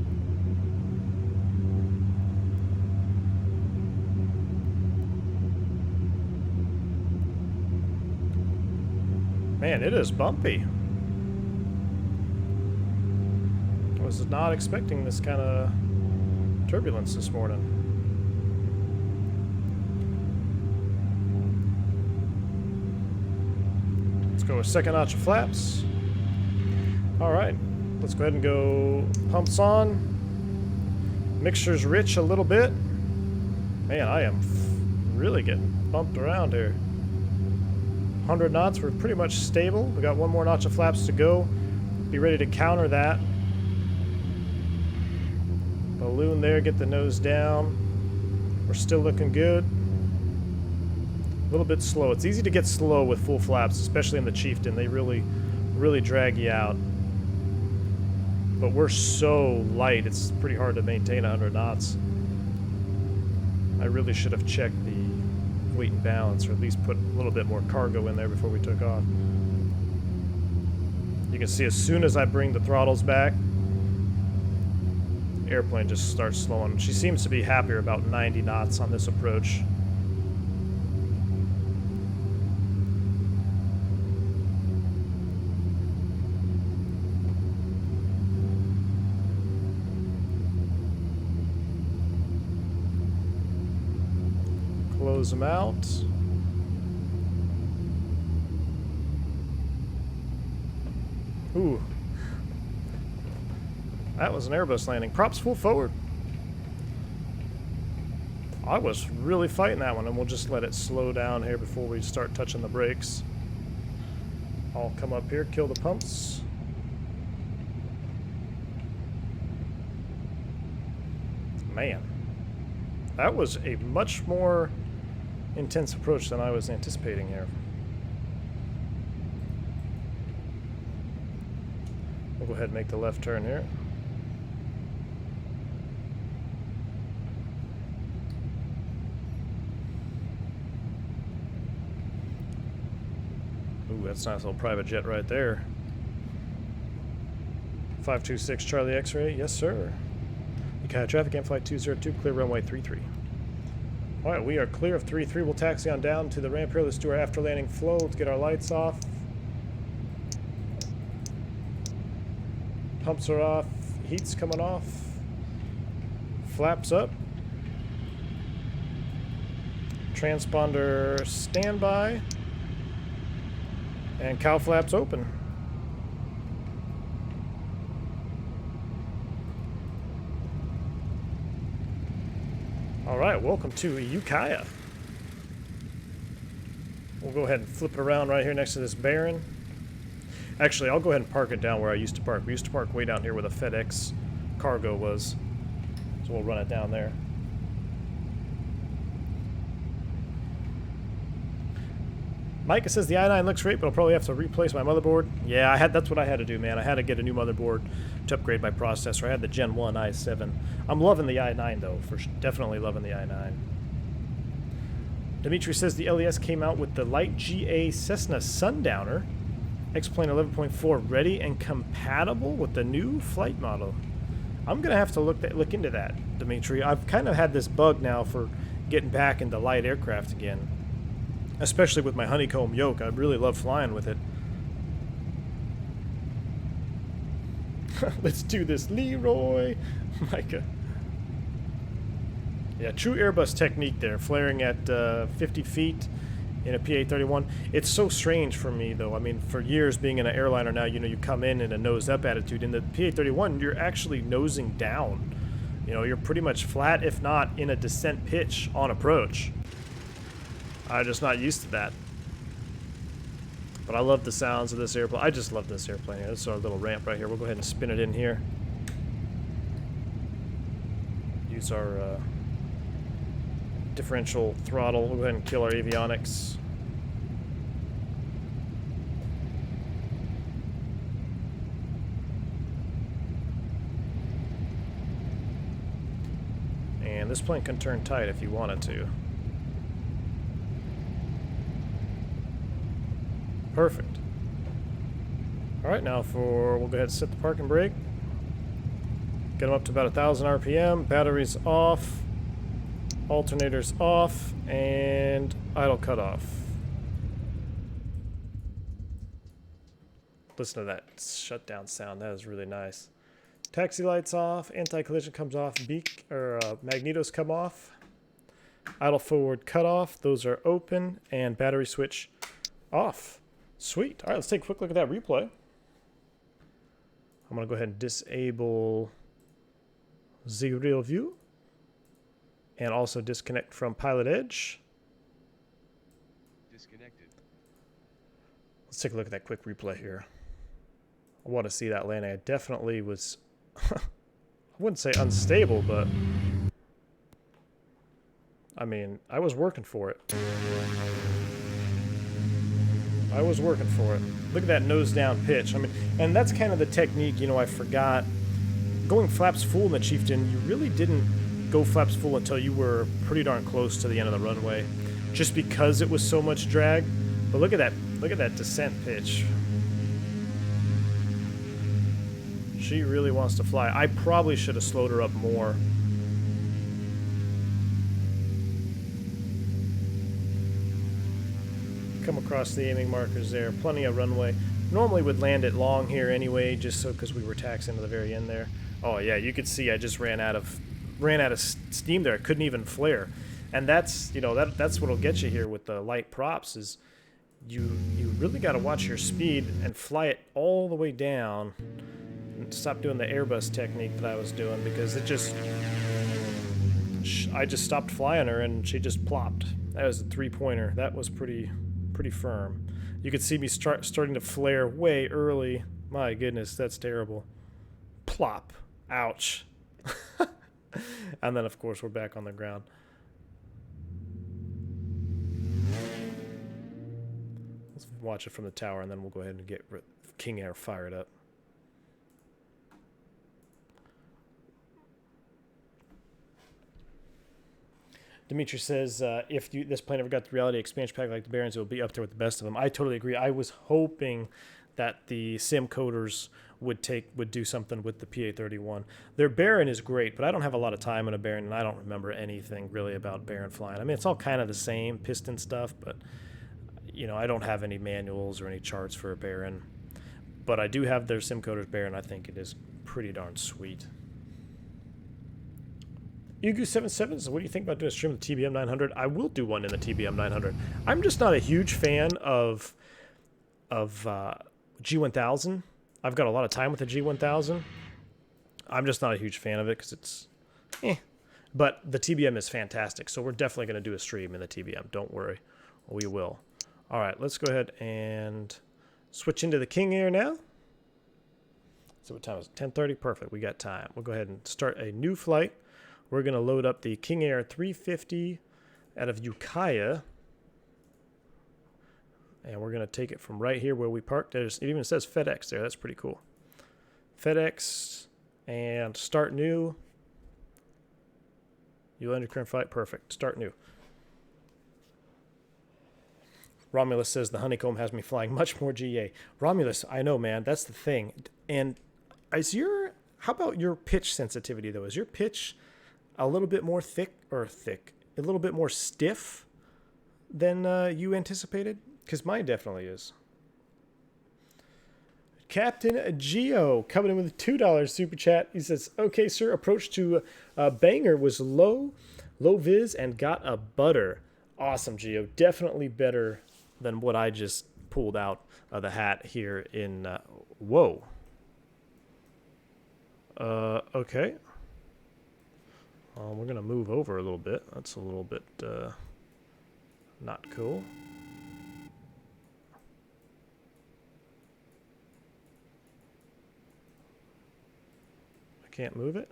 Man, it is bumpy. I was not expecting this kind of turbulence this morning. Let's go with second notch of flaps. Alright, let's go ahead and go pumps on. Mixture's rich a little bit. Man, I am really getting bumped around here. 100 knots, we're pretty much stable. We got 1 more notch of flaps to go. Be ready to counter that. Balloon there, get the nose down. We're still looking good. A little bit slow. It's easy to get slow with full flaps, especially in the Chieftain. They really drag you out. But we're so light, it's pretty hard to maintain 100 knots. I really should have checked the weight and balance, or at least put a little bit more cargo in there before we took off. You can see as soon as I bring the throttles back, airplane just starts slowing. She seems to be happier about 90 knots on this approach. Close them out. Ooh. That was an Airbus landing. Props full forward. I was really fighting that one, and we'll just let it slow down here before we start touching the brakes. I'll come up here, kill the pumps. Man, that was a much more intense approach than I was anticipating here. We'll go ahead and make the left turn here. Ooh, that's a nice little private jet right there. 526 Charlie X-ray, yes sir. Ukiah traffic, and flight 202, clear runway 33. All right, we are clear of 33. We'll taxi on down to the ramp here. Let's do our after landing flow. Let's get our lights off. Pumps are off. Heat's coming off. Flaps up. Transponder standby. And cow flaps open. All right, welcome to Ukiah. We'll go ahead and flip it around right here next to this Baron. Actually, I'll go ahead and park it down where I used to park. We used to park way down here where the FedEx cargo was. So we'll run it down there. Micah says the i9 looks great, but I'll probably have to replace my motherboard. Yeah, that's what I had to do, man. I had to get a new motherboard to upgrade my processor. I had the Gen 1 i7. I'm loving the i9, though. Definitely loving the i9. Dimitri says the LES came out with the light GA Cessna Sundowner. X-Plane 11.4 ready and compatible with the new flight model. I'm going to have to look into that, Dimitri. I've kind of had this bug now for getting back into light aircraft again. Especially with my honeycomb yoke. I really love flying with it. Let's do this, Leroy. Micah. Yeah, true Airbus technique there. Flaring at 50 feet in a PA31. It's so strange for me, though. I mean, for years being in an airliner now, you know, you come in a nose-up attitude. In the PA31, you're actually nosing down. You know, you're pretty much flat, if not in a descent pitch on approach. I'm just not used to that. But I love the sounds of this airplane. I just love this airplane here. This is our little ramp right here. We'll go ahead and spin it in here. Use our differential throttle. We'll go ahead and kill our avionics. And this plane can turn tight if you want it to. Perfect. Alright, now we'll go ahead and set the parking brake. Get them up to about 1,000 RPM. Batteries off. Alternators off. And idle cutoff. Listen to that shutdown sound. That is really nice. Taxi lights off. Anti-collision comes off. Magnetos come off. Idle forward cutoff. Those are open. And battery switch off. Sweet. All right, let's take a quick look at that replay. I'm going to go ahead and disable the real view and also disconnect from Pilot Edge. Disconnected. Let's take a look at that quick replay here. I want to see that landing. I definitely was, I wouldn't say unstable, but I mean, I was working for it. I was working for it. Look at that nose down pitch. I mean, and that's kind of the technique, you know, I forgot. Going flaps full in the Chieftain, you really didn't go flaps full until you were pretty darn close to the end of the runway, just because it was so much drag. But look at that descent pitch. She really wants to fly. I probably should have slowed her up more. Come across the aiming markers there. Plenty of runway. Normally would land it long here anyway, just so because we were taxiing to the very end there. Oh yeah, you could see I just ran out of steam there. I couldn't even flare, and that's, you know, that's what'll get you here with the light props is you really got to watch your speed and fly it all the way down. And stop doing the Airbus technique that I was doing, because I just stopped flying her and she just plopped. That was a 3-pointer. That was pretty firm. You could see me starting to flare way early. My goodness, that's terrible. Plop. Ouch. And then, of course, we're back on the ground. Let's watch it from the tower, and then we'll go ahead and get King Air fired up. Dimitri says, if this plane ever got the reality expansion pack like the Barons, it would be up there with the best of them. I totally agree. I was hoping that the sim coders would do something with the PA31. Their Baron is great, but I don't have a lot of time in a Baron, and I don't remember anything really about Baron flying. I mean, it's all kind of the same piston stuff, but you know, I don't have any manuals or any charts for a Baron. But I do have their sim coders Baron. I think it is pretty darn sweet. Ugu77 says, what do you think about doing a stream with the TBM 900? I will do one in the TBM 900. I'm just not a huge fan of G1000. I've got a lot of time with the G1000. I'm just not a huge fan of it because it's But the TBM is fantastic, so we're definitely going to do a stream in the TBM. Don't worry. We will. All right, let's go ahead and switch into the King Air now. So what time is it? 10:30? Perfect. We got time. We'll go ahead and start a new flight. We're going to load up the King Air 350 out of Ukiah. And we're going to take it from right here where we parked. It even says FedEx there. That's pretty cool. FedEx and start new. You'll end your current flight. Perfect. Start new. Romulus says the honeycomb has me flying much more GA. Romulus, I know, man. That's the thing. And how about your pitch sensitivity, though? Is your pitch a little bit more a little bit more stiff than you anticipated? Because mine definitely is. Captain Geo coming in with a $2 super chat. He says, okay, sir, approach to Banger was low viz, and got a butter. Awesome, Geo. Definitely better than what I just pulled out of the hat here in... whoa. Okay. We're going to move over a little bit. That's a little bit not cool. I can't move it?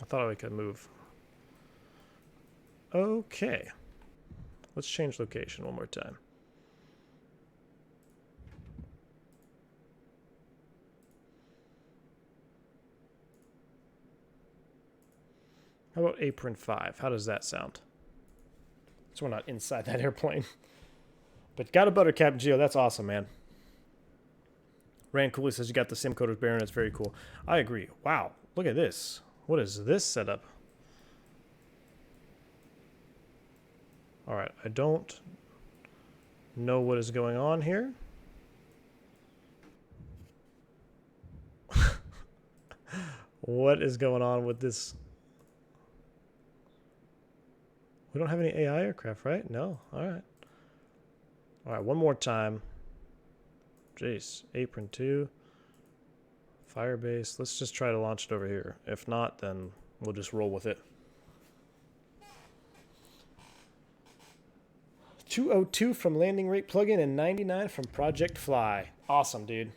I thought I could move. Okay. Let's change location one more time. How about apron 5? How does that sound? So we're not inside that airplane. But got a butter, Captain Geo. That's awesome, man. Rand Cooley says you got the sim coders Baron. That's very cool. I agree. Wow. Look at this. What is this setup? All right. I don't know what is going on here. What is going on with this? We don't have any AI aircraft, right? No. All right. All right, one more time. Jeez. Apron 2. Firebase. Let's just try to launch it over here. If not, then we'll just roll with it. 202 from Landing Rate Plugin and 99 from Project Fly. Awesome, dude.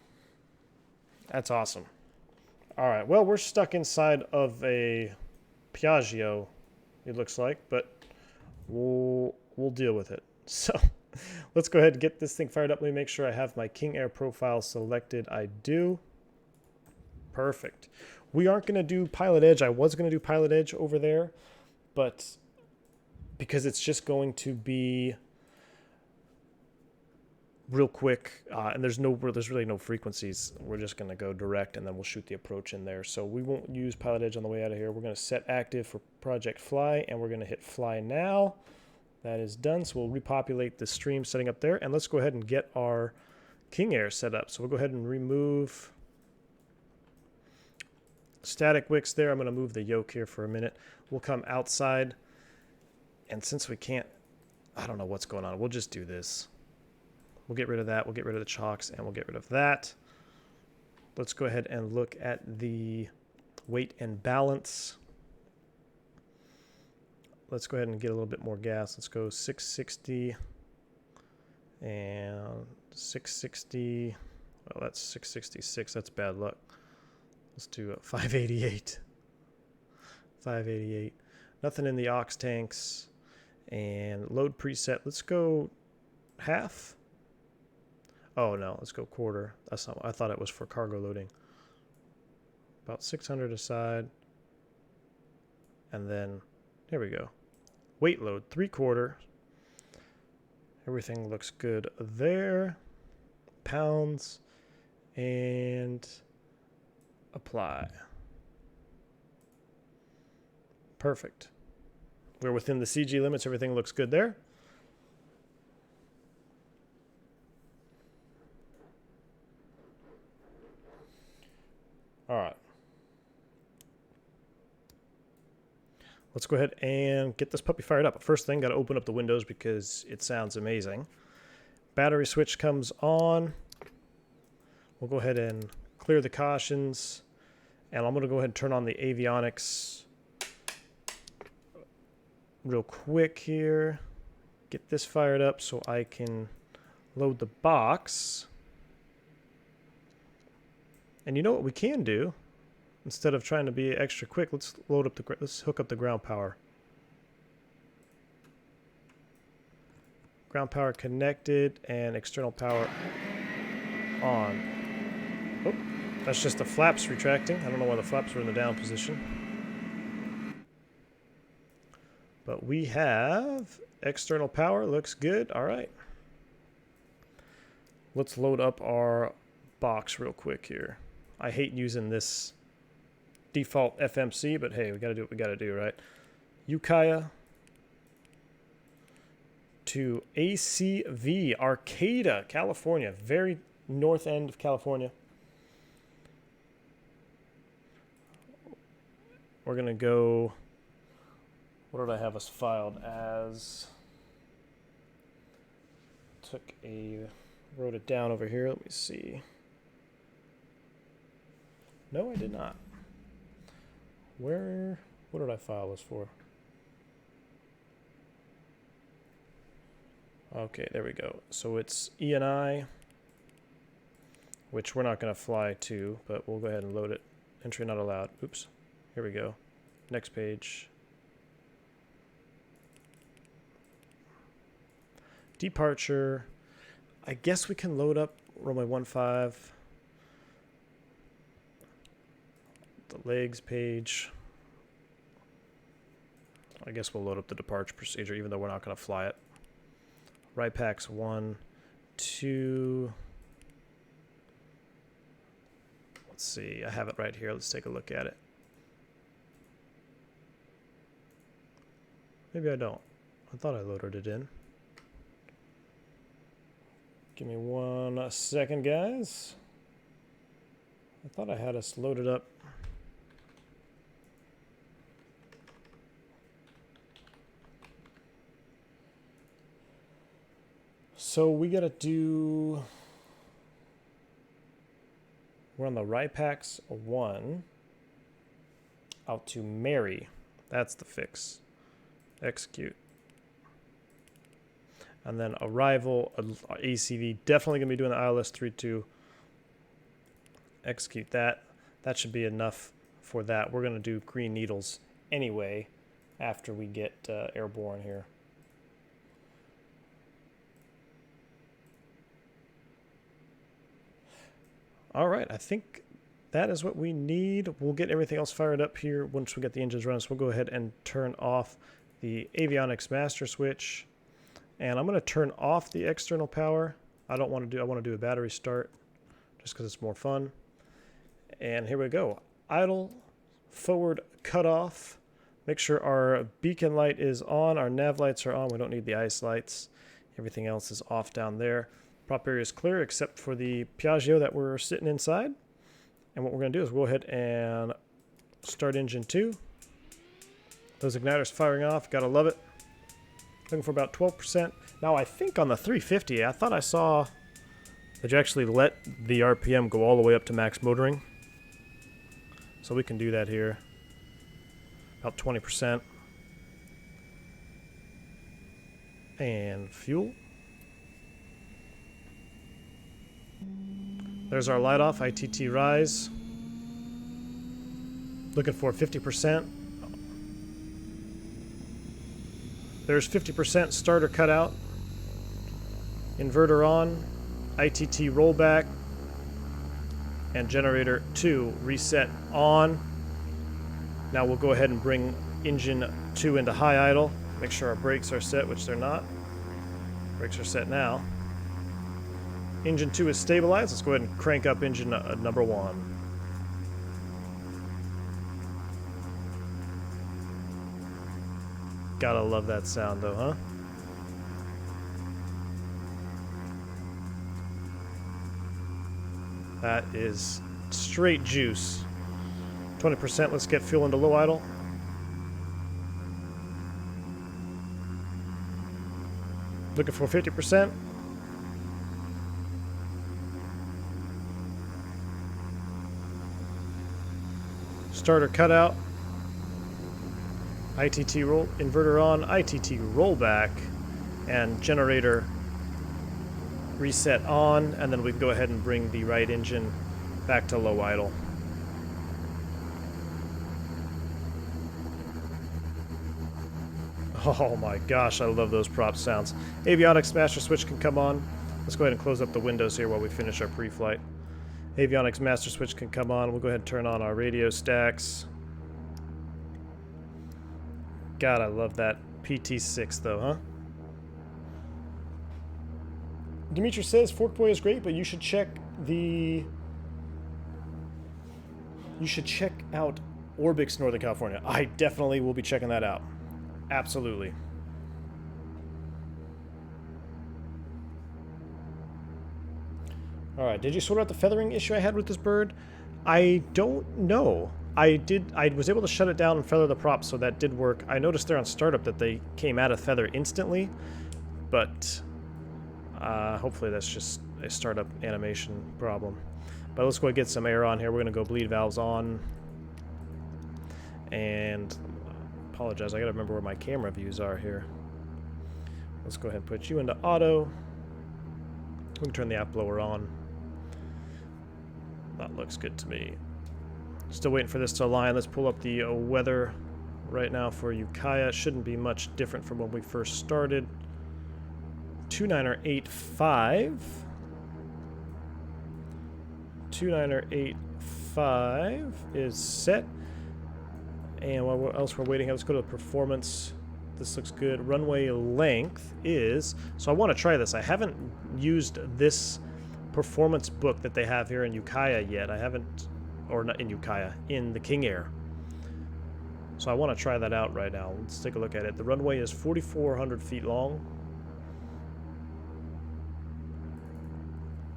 That's awesome. All right. Well, we're stuck inside of a Piaggio, it looks like, but we'll deal with it. So let's go ahead and get this thing fired up. Let me make sure I have my King Air profile selected. I do. Perfect. We aren't going to do Pilot Edge. I was going to do Pilot Edge over there, but because it's just going to be real quick, and there's really no frequencies, we're just going to go direct, and then we'll shoot the approach in there. So we won't use Pilot Edge on the way out of here. We're going to set active for Project Fly, and we're going to hit Fly now. That is done, so we'll repopulate the stream setting up there, and let's go ahead and get our King Air set up. So we'll go ahead and remove static wicks there. I'm going to move the yoke here for a minute. We'll come outside, and since we can't, I don't know what's going on, we'll just do this. We'll get rid of that. We'll get rid of the chocks, and we'll get rid of that. Let's go ahead and look at the weight and balance. Let's go ahead and get a little bit more gas. Let's go 660 and 660. Well, that's 666. That's bad luck. Let's do 588. 588. Nothing in the aux tanks. And load preset. Let's go half. Oh no, let's go quarter. That's not. I thought it was for cargo loading. About 600 aside, and then There we go. Weight load, 3/4. Everything looks good there. Pounds. And apply. Perfect. We're within the CG limits. Everything looks good there. All right. Let's go ahead and get this puppy fired up. First thing, got to open up the windows because it sounds amazing. Battery switch comes on. We'll go ahead and clear the cautions. And I'm going to go ahead and turn on the avionics real quick here. Get this fired up so I can load the box. And you know what we can do? Instead of trying to be extra quick, let's hook up the ground power. Ground power connected and external power on. Oh, that's just the flaps retracting. I don't know why the flaps are in the down position. But we have external power. Looks good. All right. Let's load up our box real quick here. I hate using this default FMC, but hey, we got to do what we got to do, right? Ukiah to ACV, Arcata, California. Very north end of California. We're going to go... What did I have us filed as? Wrote it down over here. Let me see. No, I did not. What did I file this for? Okay, there we go. So it's E&I, which we're not going to fly to, but we'll go ahead and load it. Entry not allowed. Oops. Here we go. Next page. Departure. I guess we can load up runway 15. The legs page. I guess we'll load up the departure procedure even though we're not going to fly it. Right packs 1, 2. Let's see. I have it right here. Let's take a look at it. Maybe I don't. I thought I loaded it in. Give me 1 second, guys. I thought I had us loaded up. So we gotta do... We're on the RIPAX 1 out to Mary. That's the fix. Execute. And then arrival, ACV, definitely going to be doing the ILS 32. Execute that. That should be enough for that. We're going to do green needles anyway after we get airborne here. All right, I think that is what we need. We'll get everything else fired up here once we get the engines running. So we'll go ahead and turn off the avionics master switch. And I'm going to turn off the external power. I want to do a battery start just because it's more fun. And here we go. Idle, forward cutoff. Make sure our beacon light is on. Our nav lights are on. We don't need the ice lights. Everything else is off down there. Prop area is clear except for the Piaggio that we're sitting inside. And what we're going to do is go ahead and start engine 2. Those igniters firing off. Gotta love it. Looking for about 12%. Now I think on the 350, I thought I saw that you actually let the RPM go all the way up to max motoring. So we can do that here. About 20%. And fuel. There's our light off, ITT rise. Looking for 50%. There's 50% starter cutout. Inverter on. ITT rollback. And generator 2 reset on. Now we'll go ahead and bring engine 2 into high idle. Make sure our brakes are set, which they're not. Brakes are set now. Engine 2 is stabilized. Let's go ahead and crank up engine number 1. Gotta love that sound though, huh? That is straight juice. 20%, let's get fuel into low idle. Looking for 50%. Starter cutout. ITT roll, inverter on, ITT rollback, and generator reset on, and then we can go ahead and bring the right engine back to low idle. Oh my gosh, I love those prop sounds. Avionics master switch can come on. Let's go ahead and close up the windows here while we finish our pre-flight. Avionics master switch can come on. We'll go ahead and turn on our radio stacks. God, I love that PT6 though, huh? Dimitri says Fork Boy is great, but you should check out Orbix Northern California. I definitely will be checking that out. Absolutely. Alright, did you sort out the feathering issue I had with this bird? I don't know. I was able to shut it down and feather the props, so that did work. I noticed there on startup that they came out of feather instantly, but hopefully that's just a startup animation problem. But let's go and get some air on here. We're going to go bleed valves on. And apologize, I got to remember where my camera views are here. Let's go ahead and put you into auto. We can turn the app blower on. That looks good to me. Still waiting for this to align. Let's pull up the weather right now for Ukiah. Shouldn't be much different from when we first started. 2985. 2985 is set. And what else we're waiting at? Let's go to performance. This looks good. Runway length is... So I want to try this. I haven't used this performance book that they have here in Ukiah yet. I haven't... Or not in Ukiah, in the King Air. So I want to try that out right now. Let's take a look at it. The runway is 4,400 feet long.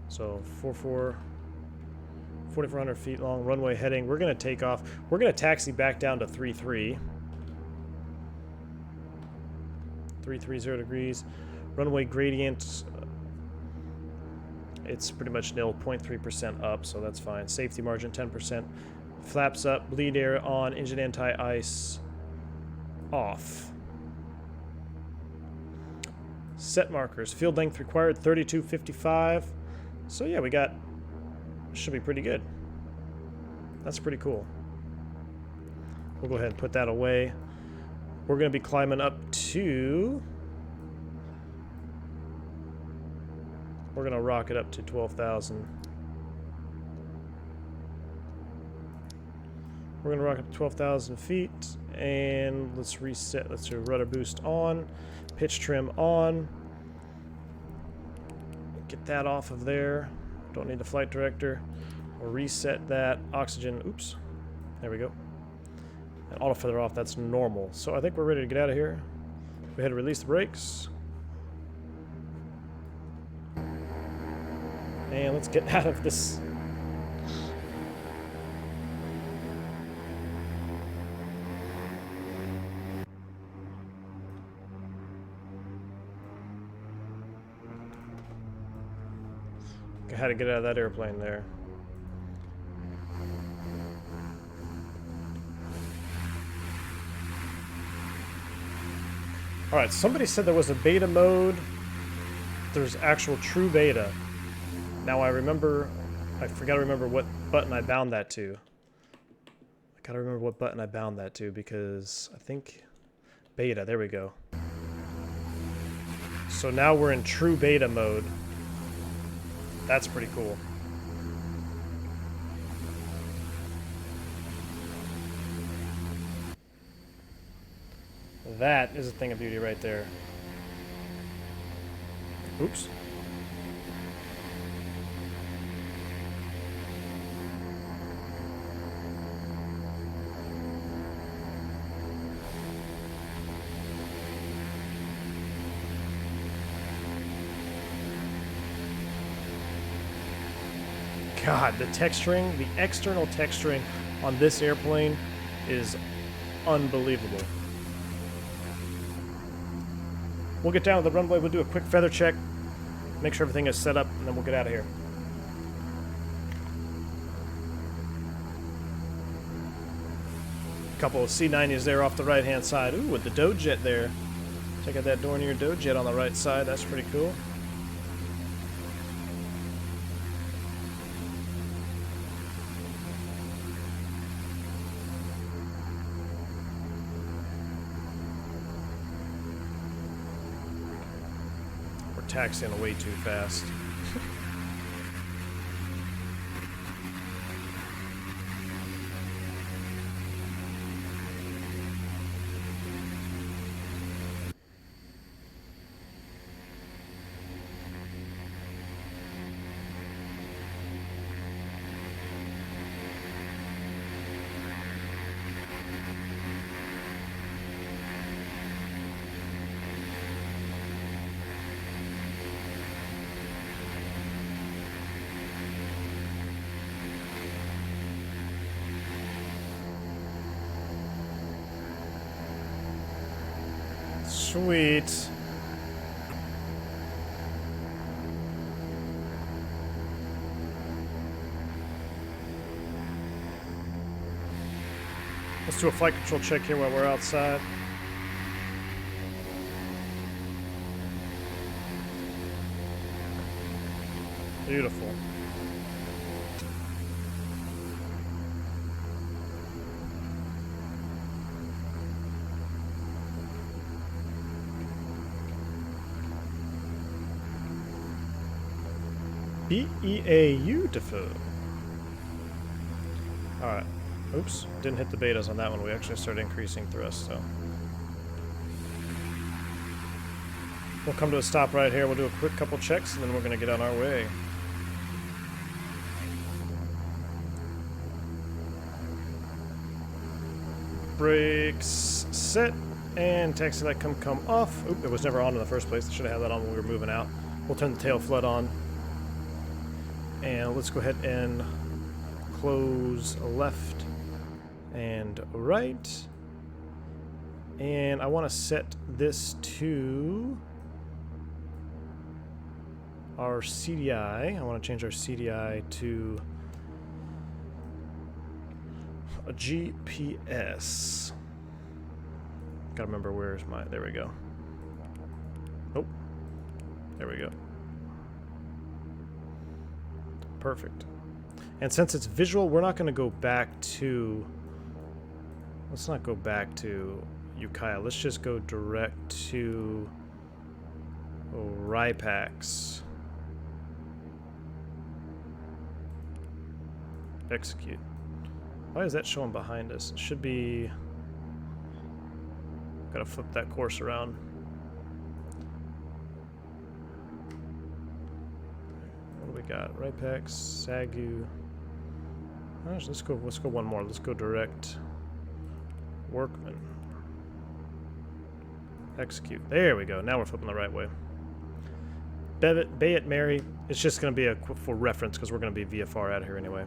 So 4,400 feet long. Runway heading. We're going to take off. We're going to taxi back down to 330 degrees. Runway gradient. It's pretty much nil, 0.3% up, so that's fine. Safety margin 10%. Flaps up, bleed air on, engine anti-ice off. Set markers. Field length required 3255. So yeah, we got... Should be pretty good. That's pretty cool. We'll go ahead and put that away. We're going to be climbing up to... We're going to rocket up to 12,000. We're going to rocket up to 12,000 feet. And let's reset. Let's do rudder boost on. Pitch trim on. Get that off of there. Don't need the flight director. We'll reset that. Oxygen. Oops. There we go. And auto feather off. That's normal. So I think we're ready to get out of here. Go ahead and release the brakes. And let's get out of this. I had to get out of that airplane there. Alright, somebody said there was a beta mode. There's actual true beta. Now I forgot to remember what button I bound that to. I gotta remember what button I bound that to because I think beta, there we go. So now we're in true beta mode. That's pretty cool. That is a thing of beauty right there. Oops. God, the texturing, the external texturing on this airplane is unbelievable. We'll get down to the runway, we'll do a quick feather check, make sure everything is set up, and then we'll get out of here. Couple of C90s there off the right-hand side. Ooh, with the Dojet there. Check out that Dornier Dojet on the right side, that's pretty cool. Taxiing way too fast. Sweet. Let's do a flight control check here while we're outside. Beautiful. Beautiful. Alright. Oops. Didn't hit the betas on that one. We actually started increasing thrust, so. We'll come to a stop right here. We'll do a quick couple checks, and then we're going to get on our way. Brakes set, and taxi light come off. Oop, it was never on in the first place. I should have had that on when we were moving out. We'll turn the tail flood on. And let's go ahead and close left and right. And I want to set this to our CDI. I want to change our CDI to a GPS. Gotta remember where's my, there we go. Oh, there we go. Perfect. And since it's visual, we're not going to go back to, let's not go back to Ukiah. Let's just go direct to Ripax. Execute. Why is that showing behind us? It should be, gotta flip that course around. We got Ripax, Sagu. Let's go one more. Let's go direct. Workman. Execute. There we go. Now we're flipping the right way. Bayet Mary. It's just going to be a for reference because we're going to be VFR out of here anyway.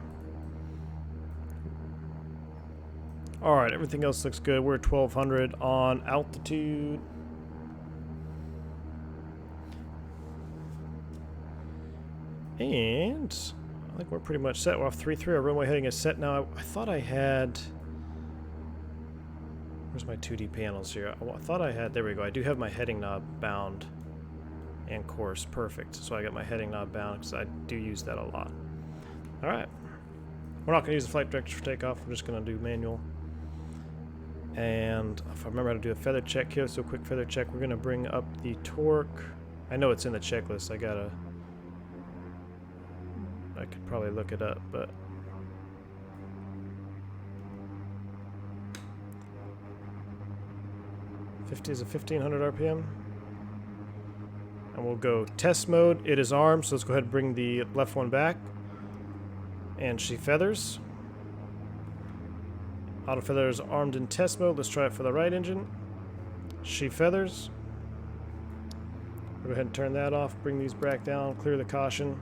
All right, everything else looks good. We're at 1200 on altitude. And I think we're pretty much set. We're off 3-3. Our runway heading is set now. I thought I had... Where's my 2D panels here? I thought I had... There we go. I do have my heading knob bound and course. Perfect. So I got my heading knob bound because I do use that a lot. All right. We're not going to use the flight director for takeoff. We're just going to do manual. And if I remember how to do a feather check here, so a quick feather check. We're going to bring up the torque. I know it's in the checklist. I could probably look it up, but 50 is a 1500 RPM. And we'll go test mode. It is armed, so let's go ahead and bring the left one back. And she feathers. Auto feather is armed in test mode. Let's try it for the right engine. She feathers. Go ahead and turn that off. Bring these back down. Clear the caution.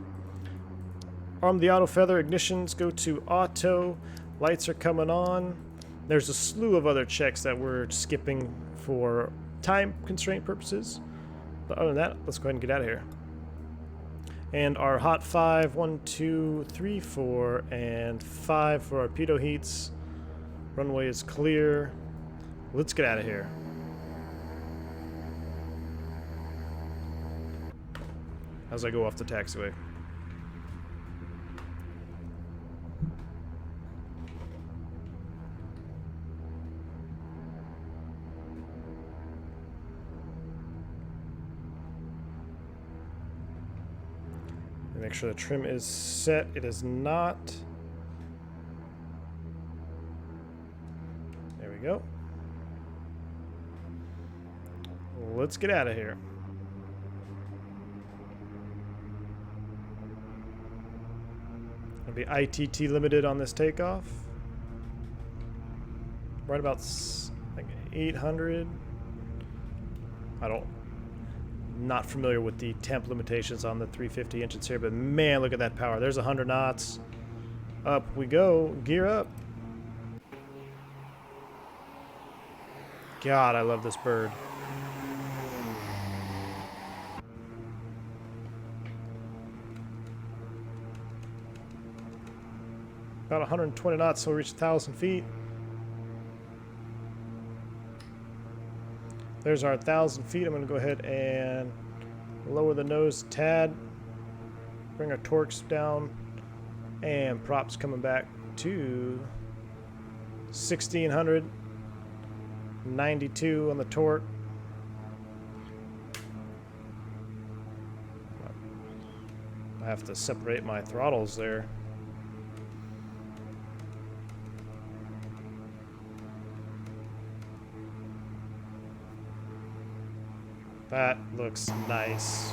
Arm the auto feather. Ignitions go to auto. Lights are coming on. There's a slew of other checks that we're skipping for time constraint purposes. But other than that, let's go ahead and get out of here. And our hot 5, 1, 2, 3, 4, and 5 for our pitot heats. Runway is clear. Let's get out of here. As I go off the taxiway. Make sure the trim is set. It is not. There we go. Let's get out of here. It'll be ITT limited on this takeoff. Right about like 800. Not familiar with the temp limitations on the 350 engines here, but man, look at that power. There's 100 knots. Up we go. Gear up. God, I love this bird. About 120 knots, so we'll reach 1,000 feet. There's our 1,000 feet. I'm going to go ahead and lower the nose a tad. Bring our torques down. And props coming back to 1,600. 92 on the torque. I have to separate my throttles there. That looks nice.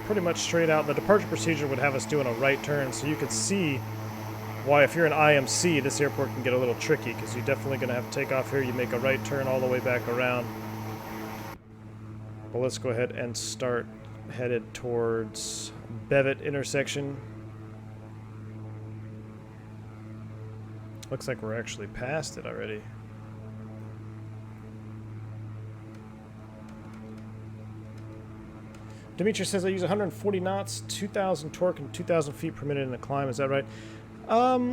Pretty much straight out. The departure procedure would have us doing a right turn, so you could see why if you're an IMC, this airport can get a little tricky, because you're definitely going to have to take off here. You make a right turn all the way back around. But let's go ahead and start headed towards Bevitt intersection. Looks like we're actually past it already. Dimitri says I use 140 knots, 2,000 torque, and 2,000 feet per minute in a climb. Is that right? I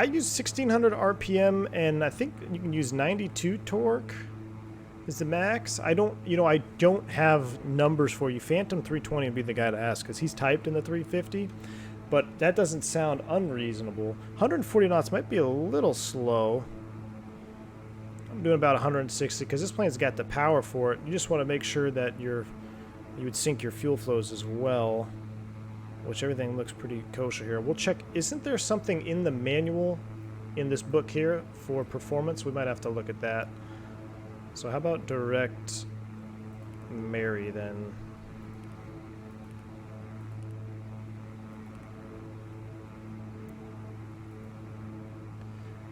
use 1,600 RPM, and I think you can use 92 torque is the max. I don't have numbers for you. Phantom 320 would be the guy to ask, because he's typed in the 350, but that doesn't sound unreasonable. 140 knots might be a little slow. I'm doing about 160 because this plane's got the power for it. You just want to make sure that you would sync your fuel flows as well, which everything looks pretty kosher here. We'll check. Isn't there something in the manual in this book here for performance? We might have to look at that. So how about direct Mary then?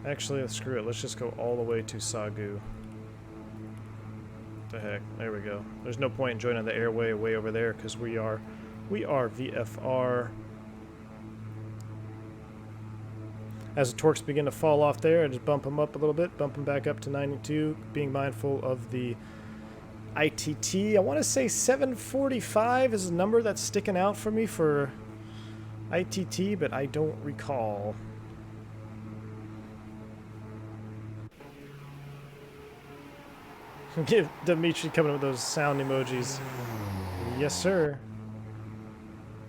Actually, screw it. Let's just go all the way to Sagu. What the heck? There we go. There's no point in joining the airway way over there because we are VFR. As the torques begin to fall off there, I just bump them up a little bit, bump them back up to 92, being mindful of the ITT. I want to say 745 is a number that's sticking out for me for ITT, but I don't recall. Give Dimitri coming up with those sound emojis. Yes, sir.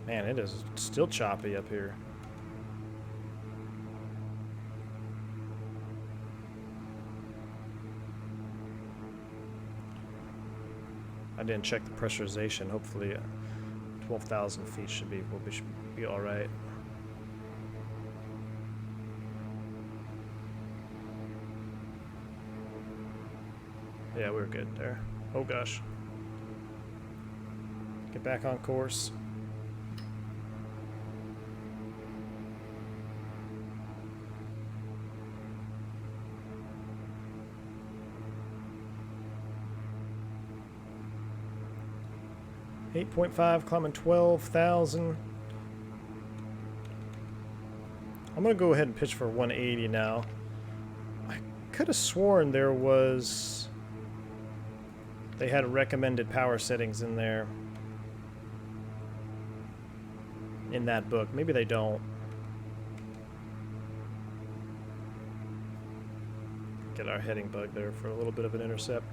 Man, it is still choppy up here. I didn't check the pressurization. Hopefully 12,000 feet should be all right. Yeah, we're good there. Oh gosh. Get back on course. .5 climbing 12,000. I'm gonna go ahead and pitch for 180 now. I could have sworn there was... They had recommended power settings in there. In that book. Maybe they don't. Get our heading bug there for a little bit of an intercept.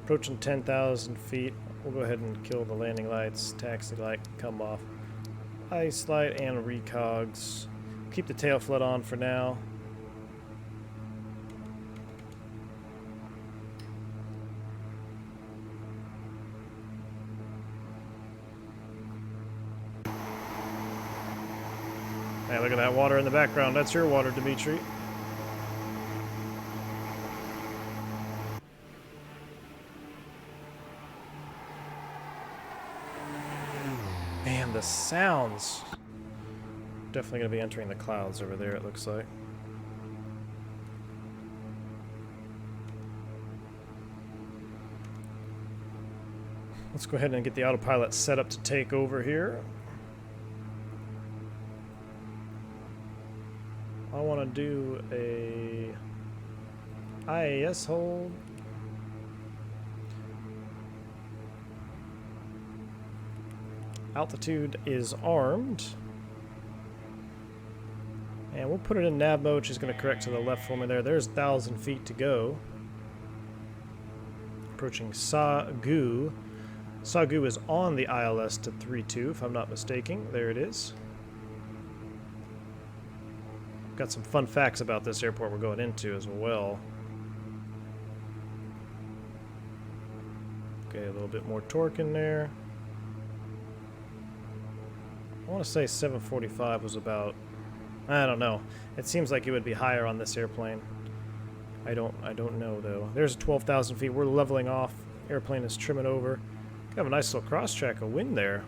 Approaching 10,000 feet. We'll go ahead and kill the landing lights. Taxi light, come off. Ice light and recogs. Keep the tail flood on for now. Hey, look at that water in the background. That's your water, Dimitri. Man, the sounds. Definitely going to be entering the clouds over there, it looks like. Let's go ahead and get the autopilot set up to take over here. I want to do a IAS hold. Altitude is armed. And we'll put it in nav mode. She's going to correct to the left for me there. There's 1,000 feet to go. Approaching Sagu. Sagu is on the ILS to 3.2, if I'm not mistaken. There it is. Got some fun facts about this airport we're going into as well. Okay, a little bit more torque in there. I want to say 745 was about... I don't know. It seems like it would be higher on this airplane. I don't know though. There's 12,000 feet. We're leveling off. Airplane is trimming over. Have a nice little cross track of wind there.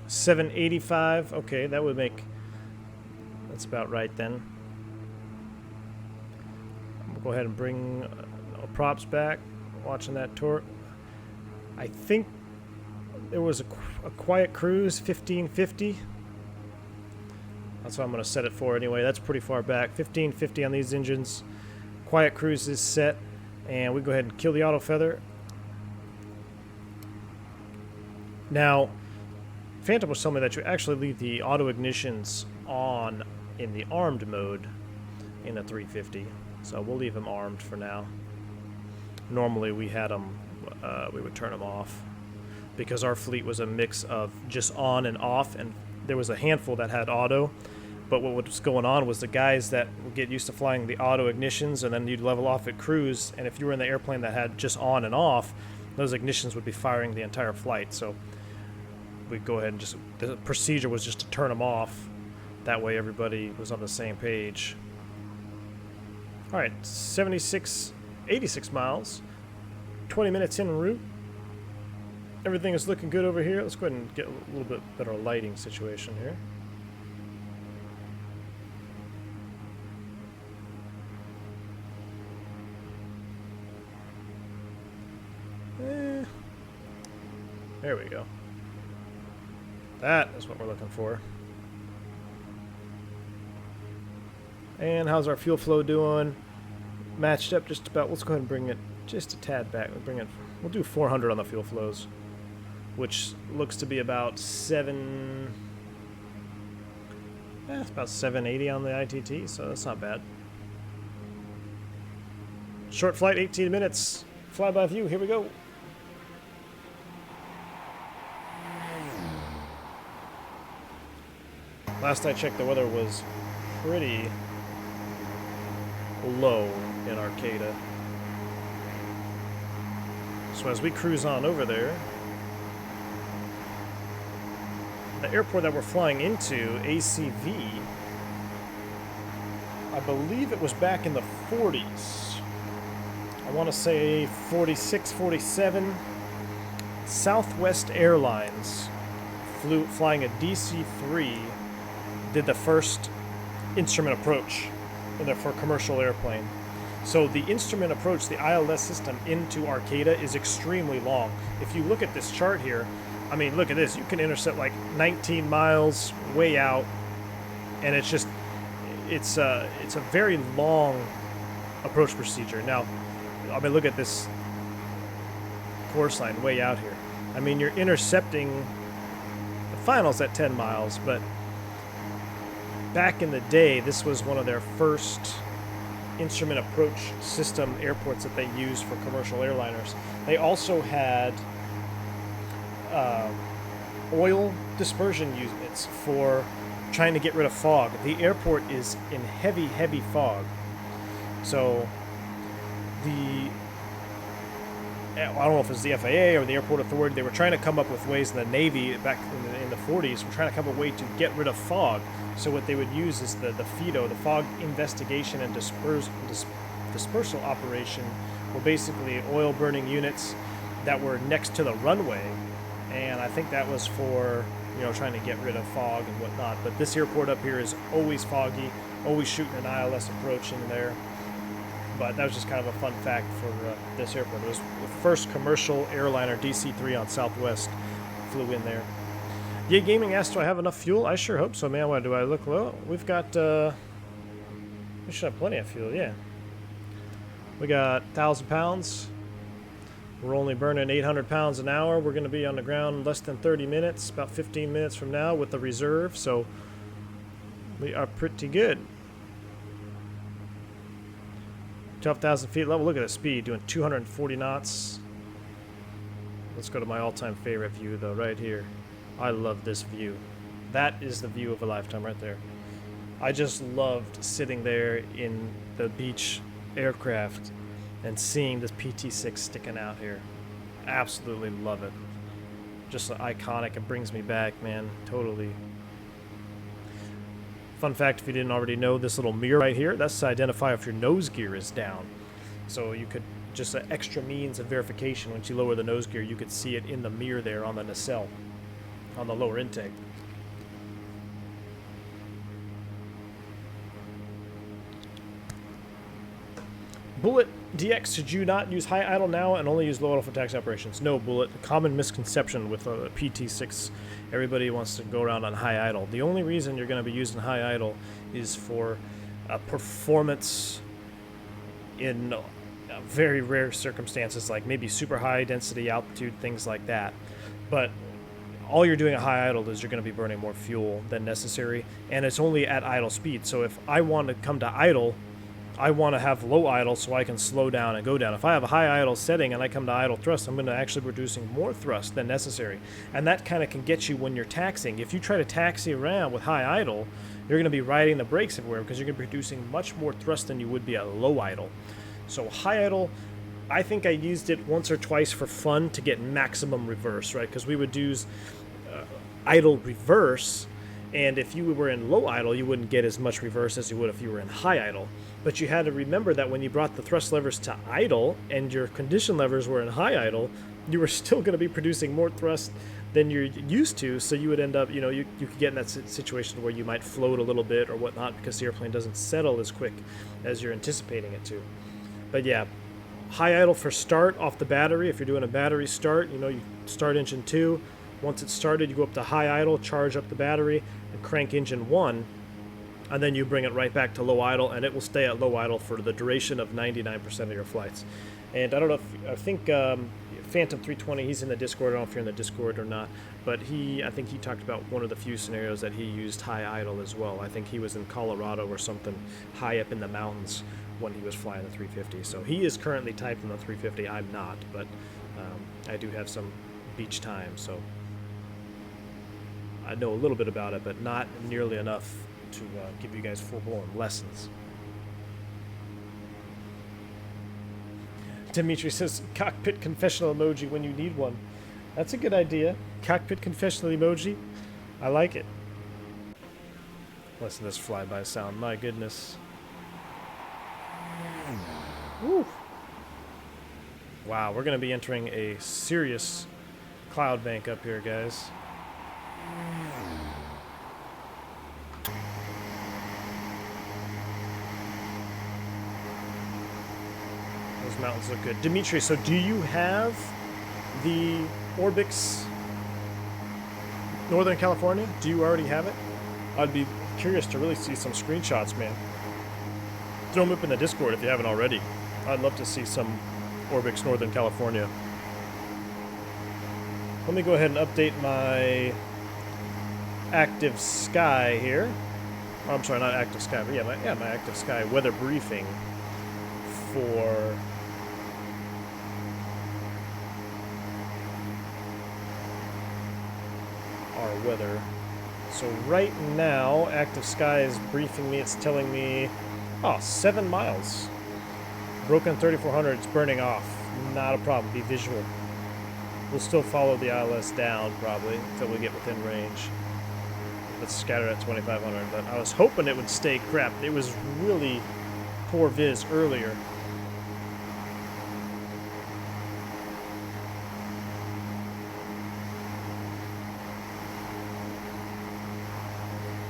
$785. Okay, that would make... That's about right then. We'll go ahead and bring props back. Watching that torque. I think there was a quiet cruise 1550. That's what I'm going to set it for anyway. That's pretty far back. 1550 on these engines. Quiet cruise is set. And we go ahead and kill the auto feather. Now, Phantom was telling me that you actually leave the auto ignitions on in the armed mode in the 350. So we'll leave them armed for now. Normally we had them, we would turn them off because our fleet was a mix of just on and off, and there was a handful that had auto. But what was going on was the guys that would get used to flying the auto ignitions, and then you'd level off at cruise, and if you were in the airplane that had just on and off, those ignitions would be firing the entire flight. So we'd go ahead and just, the procedure was just to turn them off. That way everybody was on the same page. All right, 86 miles, 20 minutes en route. Everything is looking good over here. Let's go ahead and get a little bit better lighting situation here. There we go. That is what we're looking for. And how's our fuel flow doing? Matched up just about. Let's go ahead and bring it just a tad back. We'll do 400 on the fuel flows, which looks to be about it's about 780 on the ITT, so that's not bad. Short flight, 18 minutes. Flyby view, here we go. Last I checked, the weather was pretty low in Arcata. So as we cruise on over there, the airport that we're flying into, ACV, I believe it was back in the 40s. I want to say 46, 47. Southwest Airlines flying a DC-3 did the first instrument approach for a commercial airplane. So the instrument approach, the ILS system into Arcata is extremely long. If you look at this chart here, I mean, look at this. You can intercept like 19 miles way out, and it's just, it's a very long approach procedure. Now, I mean, look at this course line way out here. I mean, you're intercepting the finals at 10 miles, but back in the day, this was one of their first instrument approach system airports that they used for commercial airliners. They also had oil dispersion units for trying to get rid of fog. The airport is in heavy, heavy fog. So I don't know if it was the FAA or the Airport Authority, they were trying to come up with ways, in the Navy back in the 40s, were trying to come up with a way to get rid of fog. So what they would use is the FIDO, the Fog Investigation and Dispersal Operation, were basically oil burning units that were next to the runway. And I think that was for, you know, trying to get rid of fog and whatnot. But this airport up here is always foggy, always shooting an ILS approach in there. But that was just kind of a fun fact for this airport. It was the first commercial airliner, DC-3 on Southwest, flew in there. Yay Gaming asked, do I have enough fuel? I sure hope so, man. Why do I look low? We've got, we should have plenty of fuel, yeah. We got 1,000 pounds. We're only burning 800 pounds an hour. We're going to be on the ground in less than 30 minutes, about 15 minutes from now with the reserve. So we are pretty good. 12,000 feet level. Look at the speed, doing 240 knots. Let's go to my all-time favorite view, though, right here. I love this view. That is the view of a lifetime right there. I just loved sitting there in the beach aircraft and seeing this PT6 sticking out here. Absolutely love it. Just iconic. It brings me back, man. Totally. Fun fact, if you didn't already know, this little mirror right here, that's to identify if your nose gear is down. So you could, just an extra means of verification, once you lower the nose gear, you could see it in the mirror there on the nacelle, on the lower intake. Bullet DX, should you not use high idle now and only use low idle for taxi operations? No, Bullet. A common misconception with a PT6, everybody wants to go around on high idle. The only reason you're going to be using high idle is for performance in very rare circumstances, like maybe super high density altitude, things like that. But all you're doing at high idle is you're going to be burning more fuel than necessary, and it's only at idle speed. So if I want to come to idle, I want to have low idle so I can slow down and go down. If I have a high idle setting and I come to idle thrust, I'm going to actually be producing more thrust than necessary. And that kind of can get you when you're taxiing. If you try to taxi around with high idle, you're going to be riding the brakes everywhere because you're going to be producing much more thrust than you would be at low idle. So high idle, I think I used it once or twice for fun to get maximum reverse, right? Because we would use idle reverse, and if you were in low idle, you wouldn't get as much reverse as you would if you were in high idle. But you had to remember that when you brought the thrust levers to idle and your condition levers were in high idle, you were still going to be producing more thrust than you're used to, so you would end up, you know, you could get in that situation where you might float a little bit or whatnot because the airplane doesn't settle as quick as you're anticipating it to. But yeah, high idle for start off the battery. If you're doing a battery start, you know, you start engine 2. Once it's started, you go up to high idle, charge up the battery, and crank engine 1, and then you bring it right back to low idle, and it will stay at low idle for the duration of 99% of your flights. And I don't know if, I think Phantom 320, he's in the Discord. I don't know if you're in the Discord or not, but I think he talked about one of the few scenarios that he used high idle as well. I think he was in Colorado or something high up in the mountains when he was flying the 350. So he is currently typed in the 350. I'm not, but I do have some beach time, so I know a little bit about it, but not nearly enough to give you guys full-blown lessons. Dimitri says, cockpit confessional emoji when you need one. That's a good idea. Cockpit confessional emoji. I like it. Listen to this flyby sound. My goodness. Woo. Wow, we're going to be entering a serious cloud bank up here, guys. Those mountains look good. Dimitri, so do you have the Orbix Northern California? Do you already have it? I'd be curious to really see some screenshots, man. Throw them up in the Discord if you haven't already. I'd love to see some Orbix Northern California. Let me go ahead and update my Active Sky here. Oh, I'm sorry, not Active Sky, but my Active Sky weather briefing for our weather. So right now, Active Sky is briefing me. It's telling me, 7 miles. Broken 3400, it's burning off. Not a problem, be visual. We'll still follow the ILS down, probably, until we get within range. Let's scatter at 2500, but I was hoping it would stay crap. It was really poor viz earlier.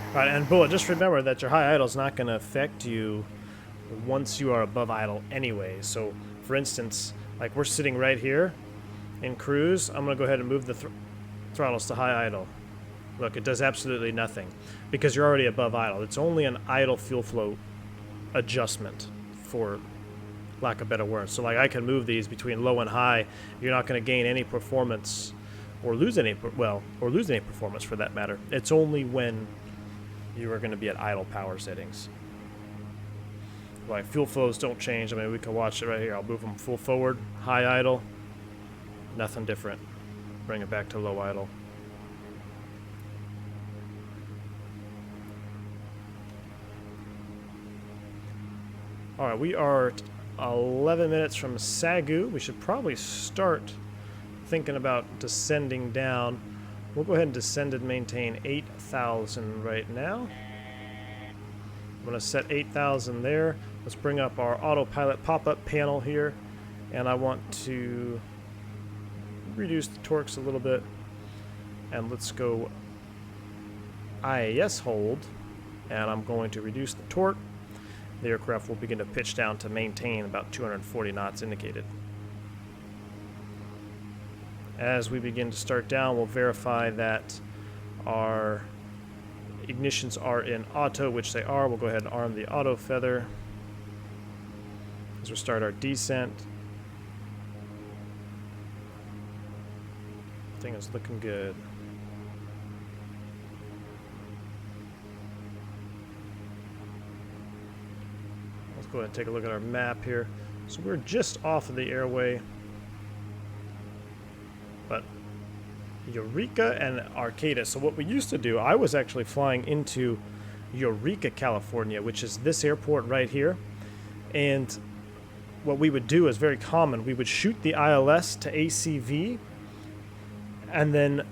All right, and Bullet, just remember that your high idle is not going to affect you once you are above idle anyway. So, for instance, like we're sitting right here in cruise, I'm going to go ahead and move the throttles to high idle. Look, it does absolutely nothing because you're already above idle. It's only an idle fuel flow adjustment, for lack of better words. So, like, I can move these between low and high. You're not going to gain any performance or lose any, performance for that matter. It's only when you are going to be at idle power settings. Like, fuel flows don't change. I mean, we can watch it right here. I'll move them full forward, high idle, nothing different. Bring it back to low idle. All right, we are 11 minutes from Sagu. We should probably start thinking about descending down. We'll go ahead and descend and maintain 8,000 right now. I'm going to set 8,000 there. Let's bring up our autopilot pop-up panel here. And I want to reduce the torques a little bit. And let's go IAS hold. And I'm going to reduce the torque. The aircraft will begin to pitch down to maintain about 240 knots indicated. As we begin to start down, we'll verify that our ignitions are in auto, which they are. We'll go ahead and arm the auto feather as we start our descent. Thing is looking good. Let's go ahead and take a look at our map here. So we're just off of the airway, but Eureka and Arcata. So what we used to do, I was actually flying into Eureka, California, which is this airport right here. And what we would do is very common. We would shoot the ILS to ACV, and then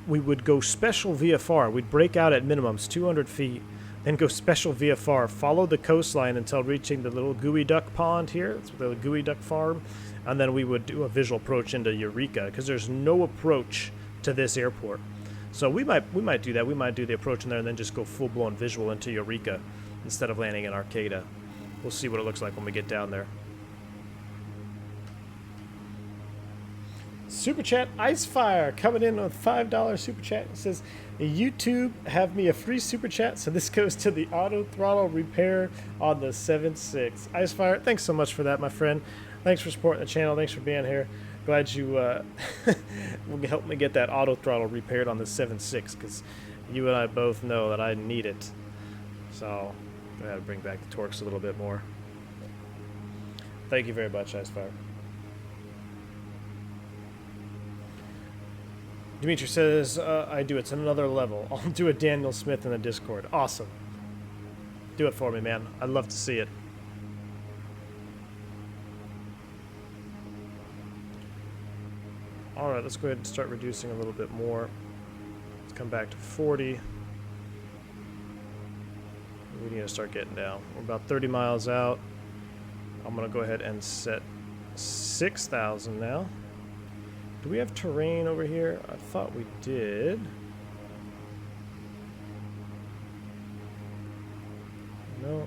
we would go special VFR. We'd break out at minimums, 200 feet, then go special VFR, follow the coastline until reaching the little gooey duck pond here. It's the gooey duck farm. And then we would do a visual approach into Eureka, because there's no approach to this airport. So we might do that. We might do the approach in there and then just go full-blown visual into Eureka instead of landing in Arcata. We'll see what it looks like when we get down there. Super Chat Icefire coming in with $5 Super Chat. It says, YouTube have me a free Super Chat, so this goes to the auto throttle repair on the 7.6. Icefire, thanks so much for that, my friend. Thanks for supporting the channel. Thanks for being here. Glad you will help me get that auto throttle repaired on the 7.6, because you and I both know that I need it. So I got to bring back the torques a little bit more. Thank you very much, Icefire. Dimitri says, I do. It's another level. I'll do a Daniel Smith in the Discord. Awesome. Do it for me, man. I'd love to see it. Alright, let's go ahead and start reducing a little bit more. Let's come back to 40. We need to start getting down. We're about 30 miles out. I'm going to go ahead and set 6,000 now. Do we have terrain over here? I thought we did. No.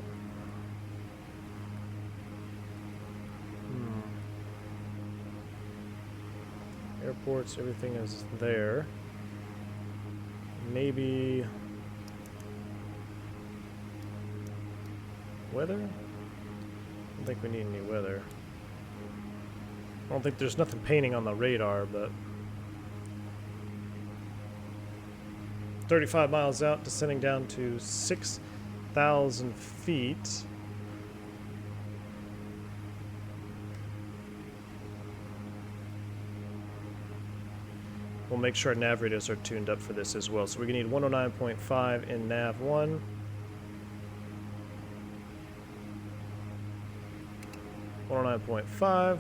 Airports, everything is there. Maybe weather? I don't think we need any weather. I don't think there's nothing painting on the radar, but 35 miles out, descending down to 6,000 feet. We'll make sure our nav radios are tuned up for this as well. So we're going to need 109.5 in nav 1. .5.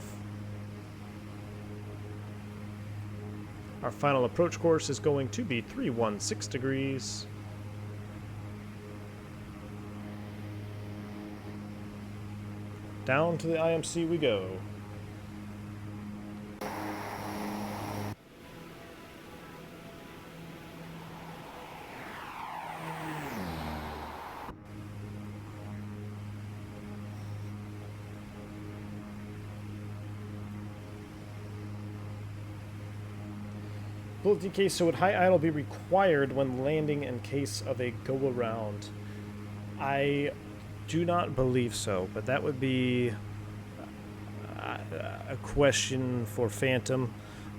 Our final approach course is going to be 316 degrees. Down to the IMC we go. Bullet DK, so would high idle be required when landing in case of a go-around? I do not believe so, but that would be a question for Phantom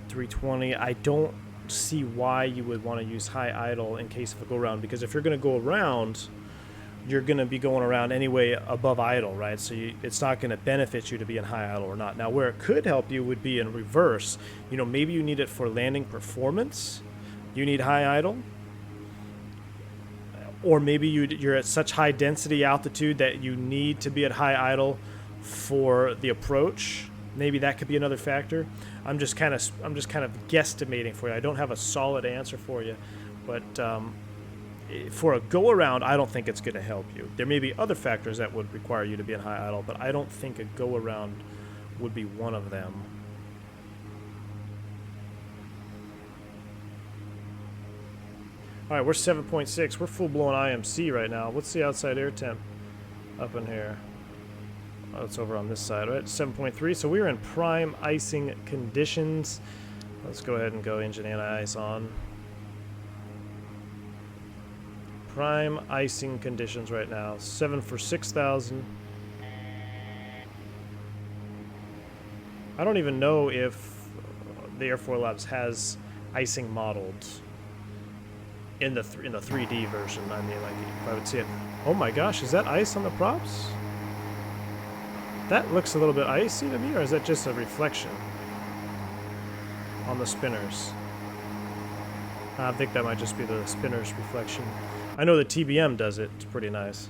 320. I don't see why you would want to use high idle in case of a go-around, because if you're going to go around, you're going to be going around anyway above idle, right? So it's not going to benefit you to be in high idle or not. Now, where it could help you would be in reverse. You know, maybe you need it for landing performance. You need high idle. Or maybe you're at such high density altitude that you need to be at high idle for the approach. Maybe that could be another factor. I'm just kind of guesstimating for you. I don't have a solid answer for you, but for a go-around, I don't think it's going to help you. There may be other factors that would require you to be in high idle, but I don't think a go-around would be one of them. All right, we're 7.6. We're full-blown IMC right now. What's the outside air temp up in here? Oh, it's over on this side, right? 7.3. So we are in prime icing conditions. Let's go ahead and go engine anti-ice on. Prime icing conditions right now. 7 for 6,000. I don't even know if the Airfoil Labs has icing modeled in the 3D version. I mean, like, if I would see it. Oh my gosh, is that ice on the props? That looks a little bit icy to me, or is that just a reflection on the spinners? I think that might just be the spinners reflection. I know the TBM does it. It's pretty nice.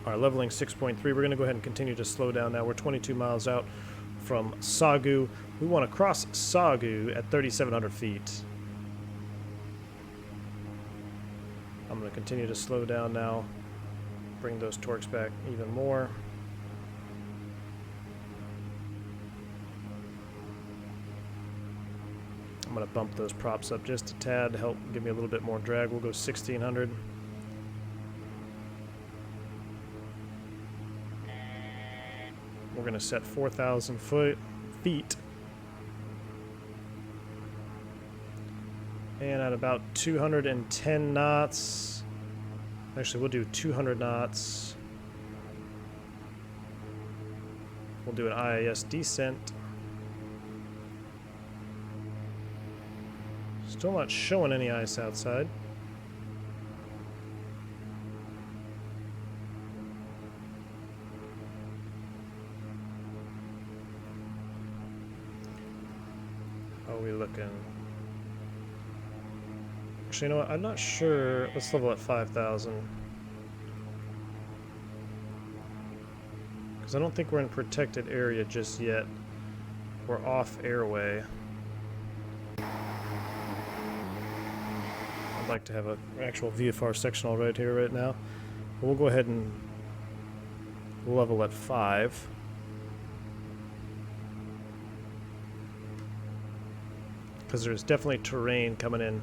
All right, leveling 6.3. We're going to go ahead and continue to slow down now. We're 22 miles out from Sagu. We want to cross Sagu at 3,700 feet. I'm going to continue to slow down now. Bring those torques back even more. I'm going to bump those props up just a tad to help give me a little bit more drag. We'll go 1,600. We're going to set 4,000 feet. And at about 210 knots. Actually, we'll do 200 knots. We'll do an IIS descent. Still not showing any ice outside. How are we looking? Actually, you know what? I'm not sure. Let's level at 5,000. Because I don't think we're in protected area just yet. We're off airway. I'd like to have an actual VFR sectional right here, right now. But we'll go ahead and level at 5. Because there's definitely terrain coming in.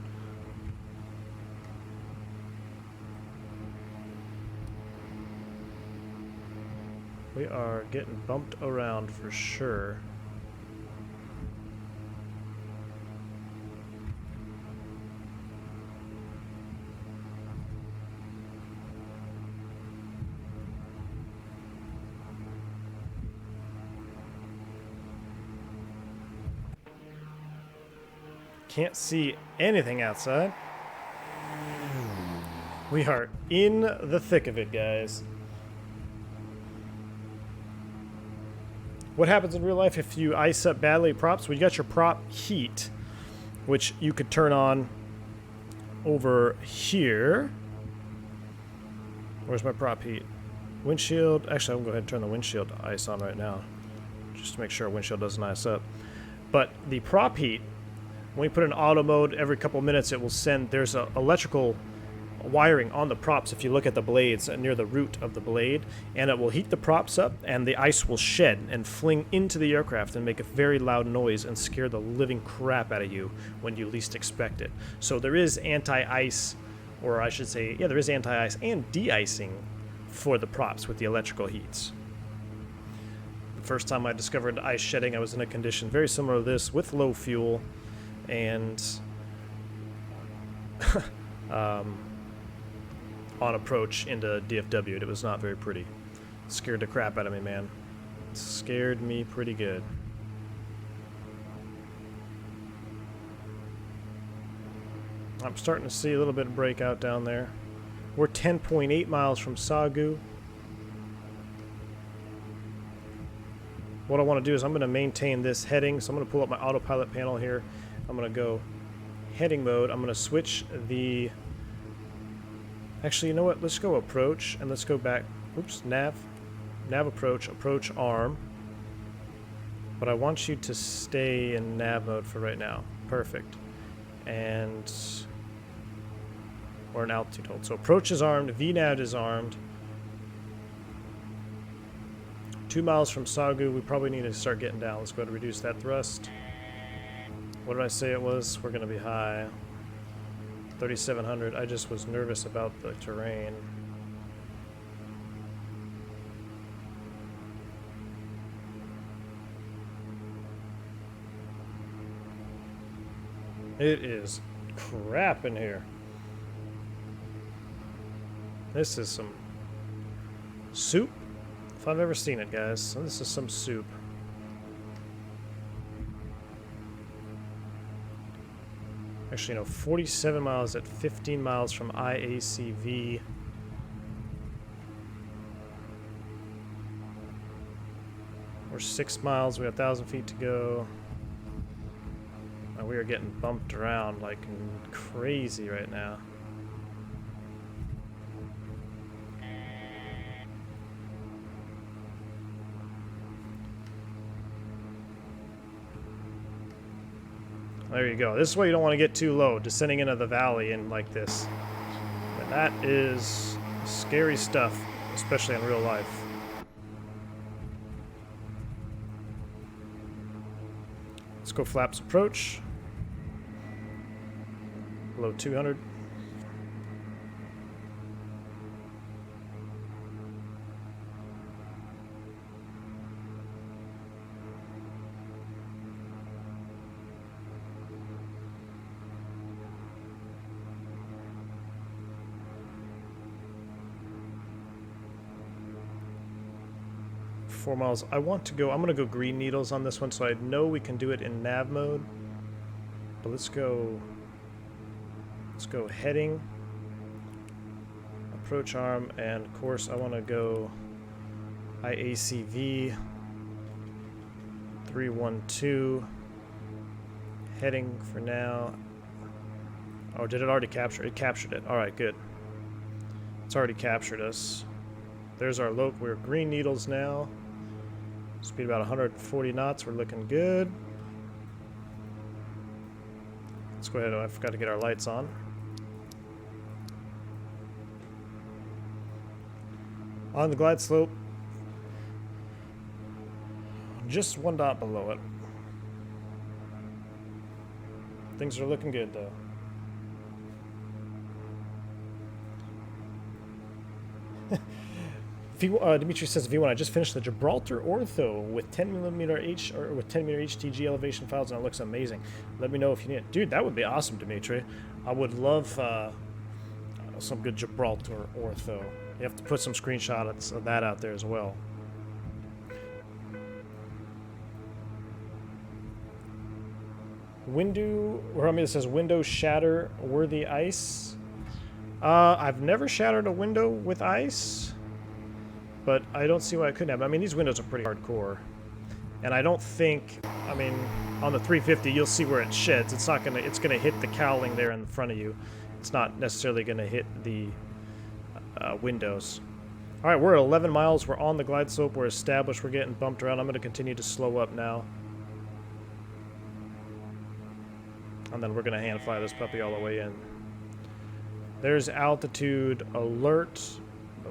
We are getting bumped around for sure. Can't see anything outside. We are in the thick of it, guys. What happens in real life if you ice up badly props? Well, you got your prop heat, which you could turn on over here. Where's my prop heat? Windshield. Actually, I'm going to go ahead and turn the windshield ice on right now, just to make sure our windshield doesn't ice up. But the prop heat, when we put in auto mode, every couple minutes it will send, there's a electrical wiring on the props if you look at the blades near the root of the blade, and it will heat the props up and the ice will shed and fling into the aircraft and make a very loud noise and scare the living crap out of you when you least expect it. So there is anti-ice, or I should say, yeah, there is anti-ice and de-icing for the props with the electrical heats. The first time I discovered ice shedding, I was in a condition very similar to this with low fuel and on approach into DFW. It was not very pretty. Scared the crap out of me, man. Scared me pretty good. I'm starting to see a little bit of breakout down there. We're 10.8 miles from Sagu. What I want to do is I'm going to maintain this heading. So I'm going to pull up my autopilot panel here. I'm going to go heading mode. I'm going to switch the... Actually, you know what? Let's go approach, and let's go back. Oops, nav approach arm. But I want you to stay in nav mode for right now. Perfect. And we're in altitude hold. So approach is armed, VNAV is armed. 2 miles from Sagu, we probably need to start getting down. Let's go ahead and reduce that thrust. What did I say it was? We're going to be high. 3,700. I just was nervous about the terrain. It is crap in here. This is some soup, if I've ever seen it, guys. So this is some soup. Actually, no, 47 miles at 15 miles from IACV. We're 6 miles. We have 1,000 feet to go. And we are getting bumped around like crazy right now. There you go. This is why you don't want to get too low, descending into the valley and like this. And that is scary stuff, especially in real life. Let's go flaps approach. Below 200. Miles. I want to go, I'm going to go green needles on this one, so I know we can do it in nav mode. But let's go heading, approach arm, and of course I want to go IACV 312, heading for now. Oh, did it already capture? It captured it. Alright, good. It's already captured us. There's our loc. We're green needles now. Speed about 140 knots. We're looking good. Let's go ahead. I forgot to get our lights on. On the glide slope. Just 1 dot below it. Things are looking good though. Dimitri says, V1, I just finished the Gibraltar ortho with 10mm or with 10mm HTG elevation files, and it looks amazing. Let me know if you need it. Dude, that would be awesome, Dimitri. I would love some good Gibraltar ortho. You have to put some screenshots of that out there as well. Window, or I mean, it says window shatter worthy ice. I've never shattered a window with ice, but I don't see why I couldn't have. I mean, these windows are pretty hardcore, and I don't think, I mean, on the 350 you'll see where it sheds. It's not gonna, it's gonna hit the cowling there in front of you. It's not necessarily gonna hit the windows. All right, we're at 11 miles. We're on the glide slope. We're established. We're getting bumped around. I'm gonna continue to slow up now. And then we're going to hand fly this puppy all the way in. There's altitude alert.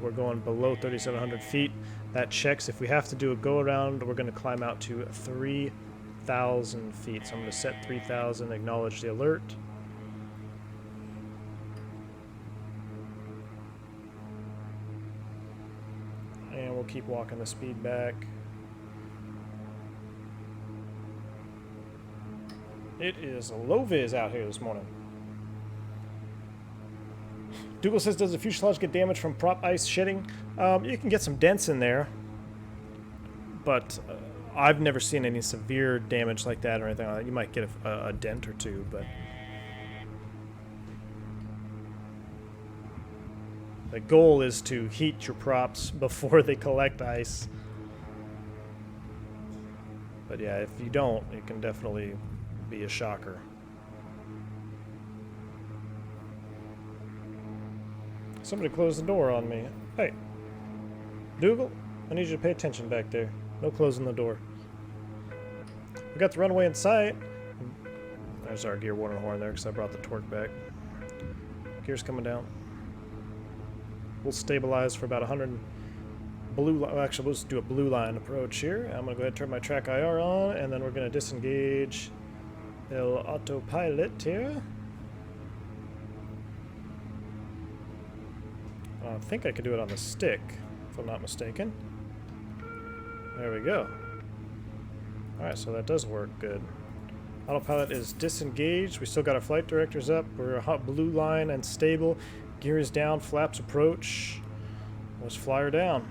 We're going below 3,700 feet. That checks. If we have to do a go around, we're going to climb out to 3,000 feet. So I'm going to set 3,000, acknowledge the alert. And we'll keep walking the speed back. It is low vis out here this morning. Dougal says, does the fuselage get damaged from prop ice shedding? You can get some dents in there, but I've never seen any severe damage like that or anything like that. You might get a dent or two, but the goal is to heat your props before they collect ice. But yeah, if you don't, it can definitely be a shocker. Somebody closed the door on me. Hey, Dougal, I need you to pay attention back there. No closing the door. We got the runway in sight. There's our gear warning horn there because I brought the torque back. Gear's coming down. We'll stabilize for about 100 blue. Actually, we'll just do a blue line approach here. I'm gonna go ahead and turn my track IR on, and then we're gonna disengage the autopilot here. I think I could do it on the stick, if I'm not mistaken. There we go. Alright, so that does work good. Autopilot is disengaged. We still got our flight directors up. We're a hot blue line and stable. Gear is down, flaps approach. Let's fly her down.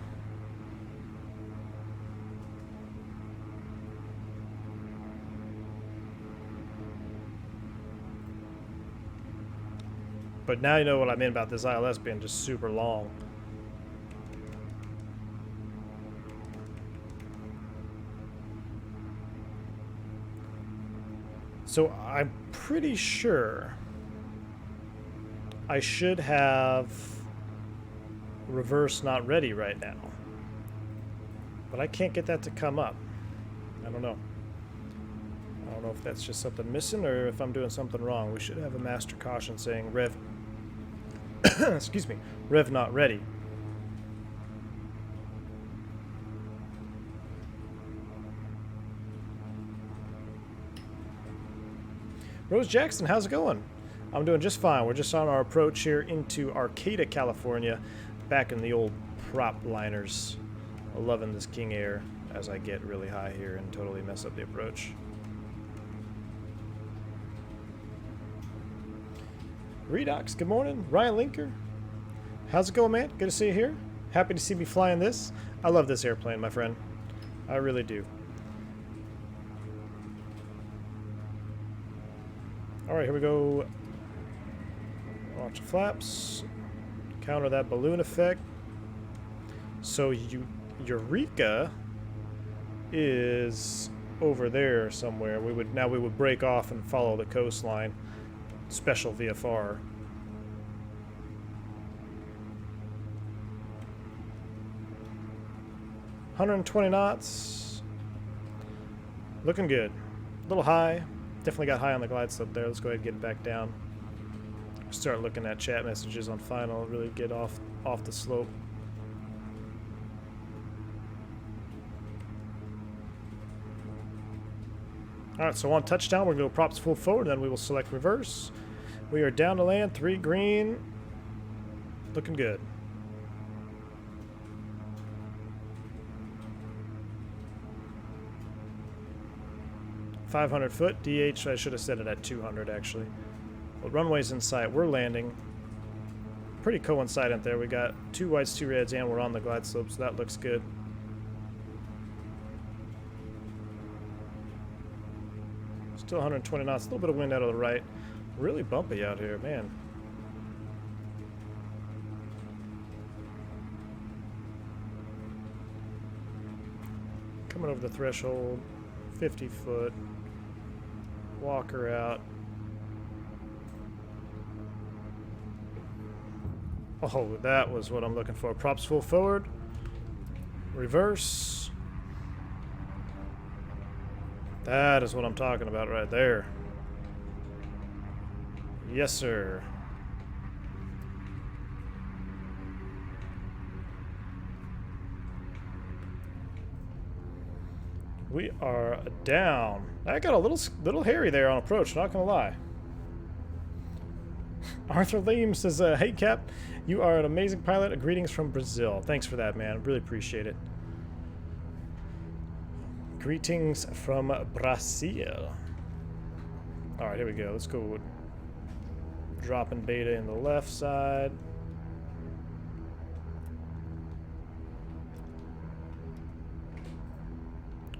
But now you know what I mean about this ILS being just super long. So I'm pretty sure I should have reverse not ready right now. But I can't get that to come up. I don't know. I don't know if that's just something missing or if I'm doing something wrong. We should have a master caution saying rev excuse me, rev not ready. Rose Jackson, how's it going? I'm doing just fine. We're just on our approach here into Arcata, California, back in the old prop liners. I'm loving this King Air as I get really high here and totally mess up the approach. Redox, good morning. Ryan Linker, how's it going, man? Good to see you here. Happy to see me flying this. I love this airplane, my friend. I really do. All right, here we go. Launch the flaps. Counter that balloon effect. So Eureka is over there somewhere. We would break off and follow the coastline. Special VFR. $120 knots. Looking good. A little high. Definitely got high on the glide slope there. Let's go ahead and get it back down. Start looking at chat messages on final. Really get off the slope. Alright, so on touchdown, we're going to go props full forward, then we will select reverse. We are down to land, 3 green. Looking good. .500 foot, DH, I should have set it at 200 actually. Well, runway's in sight, we're landing. Pretty coincident there, we got 2 whites, 2 reds, and we're on the glide slope, so that looks good. Still 120 knots, a little bit of wind out of the right. Really bumpy out here, man. Coming over the threshold, 50 foot. Walker out. Oh, that was what I'm looking for. Props full forward. Reverse. That is what I'm talking about right there. Yes, sir. We are down. I got a little hairy there on approach, not gonna lie. Arthur Leem says, hey Cap, you are an amazing pilot. Greetings from Brazil. Thanks for that, man. Really appreciate it. Greetings from Brazil. Alright, here we go. Let's go. Dropping beta in the left side.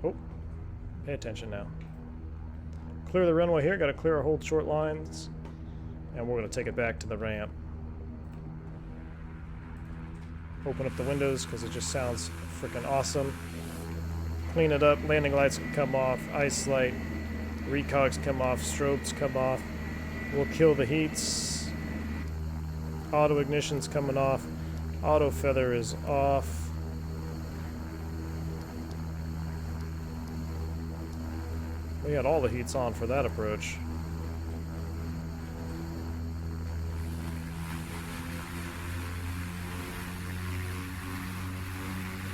Oh, pay attention now. Clear the runway here. Got to clear our hold short lines. And we're going to take it back to the ramp. Open up the windows because it just sounds freaking awesome. Clean it up. Landing lights can come off. Ice light. Recogs come off. Strobes come off. We'll kill the heats. Auto ignition's coming off. Auto feather is off. We had all the heats on for that approach.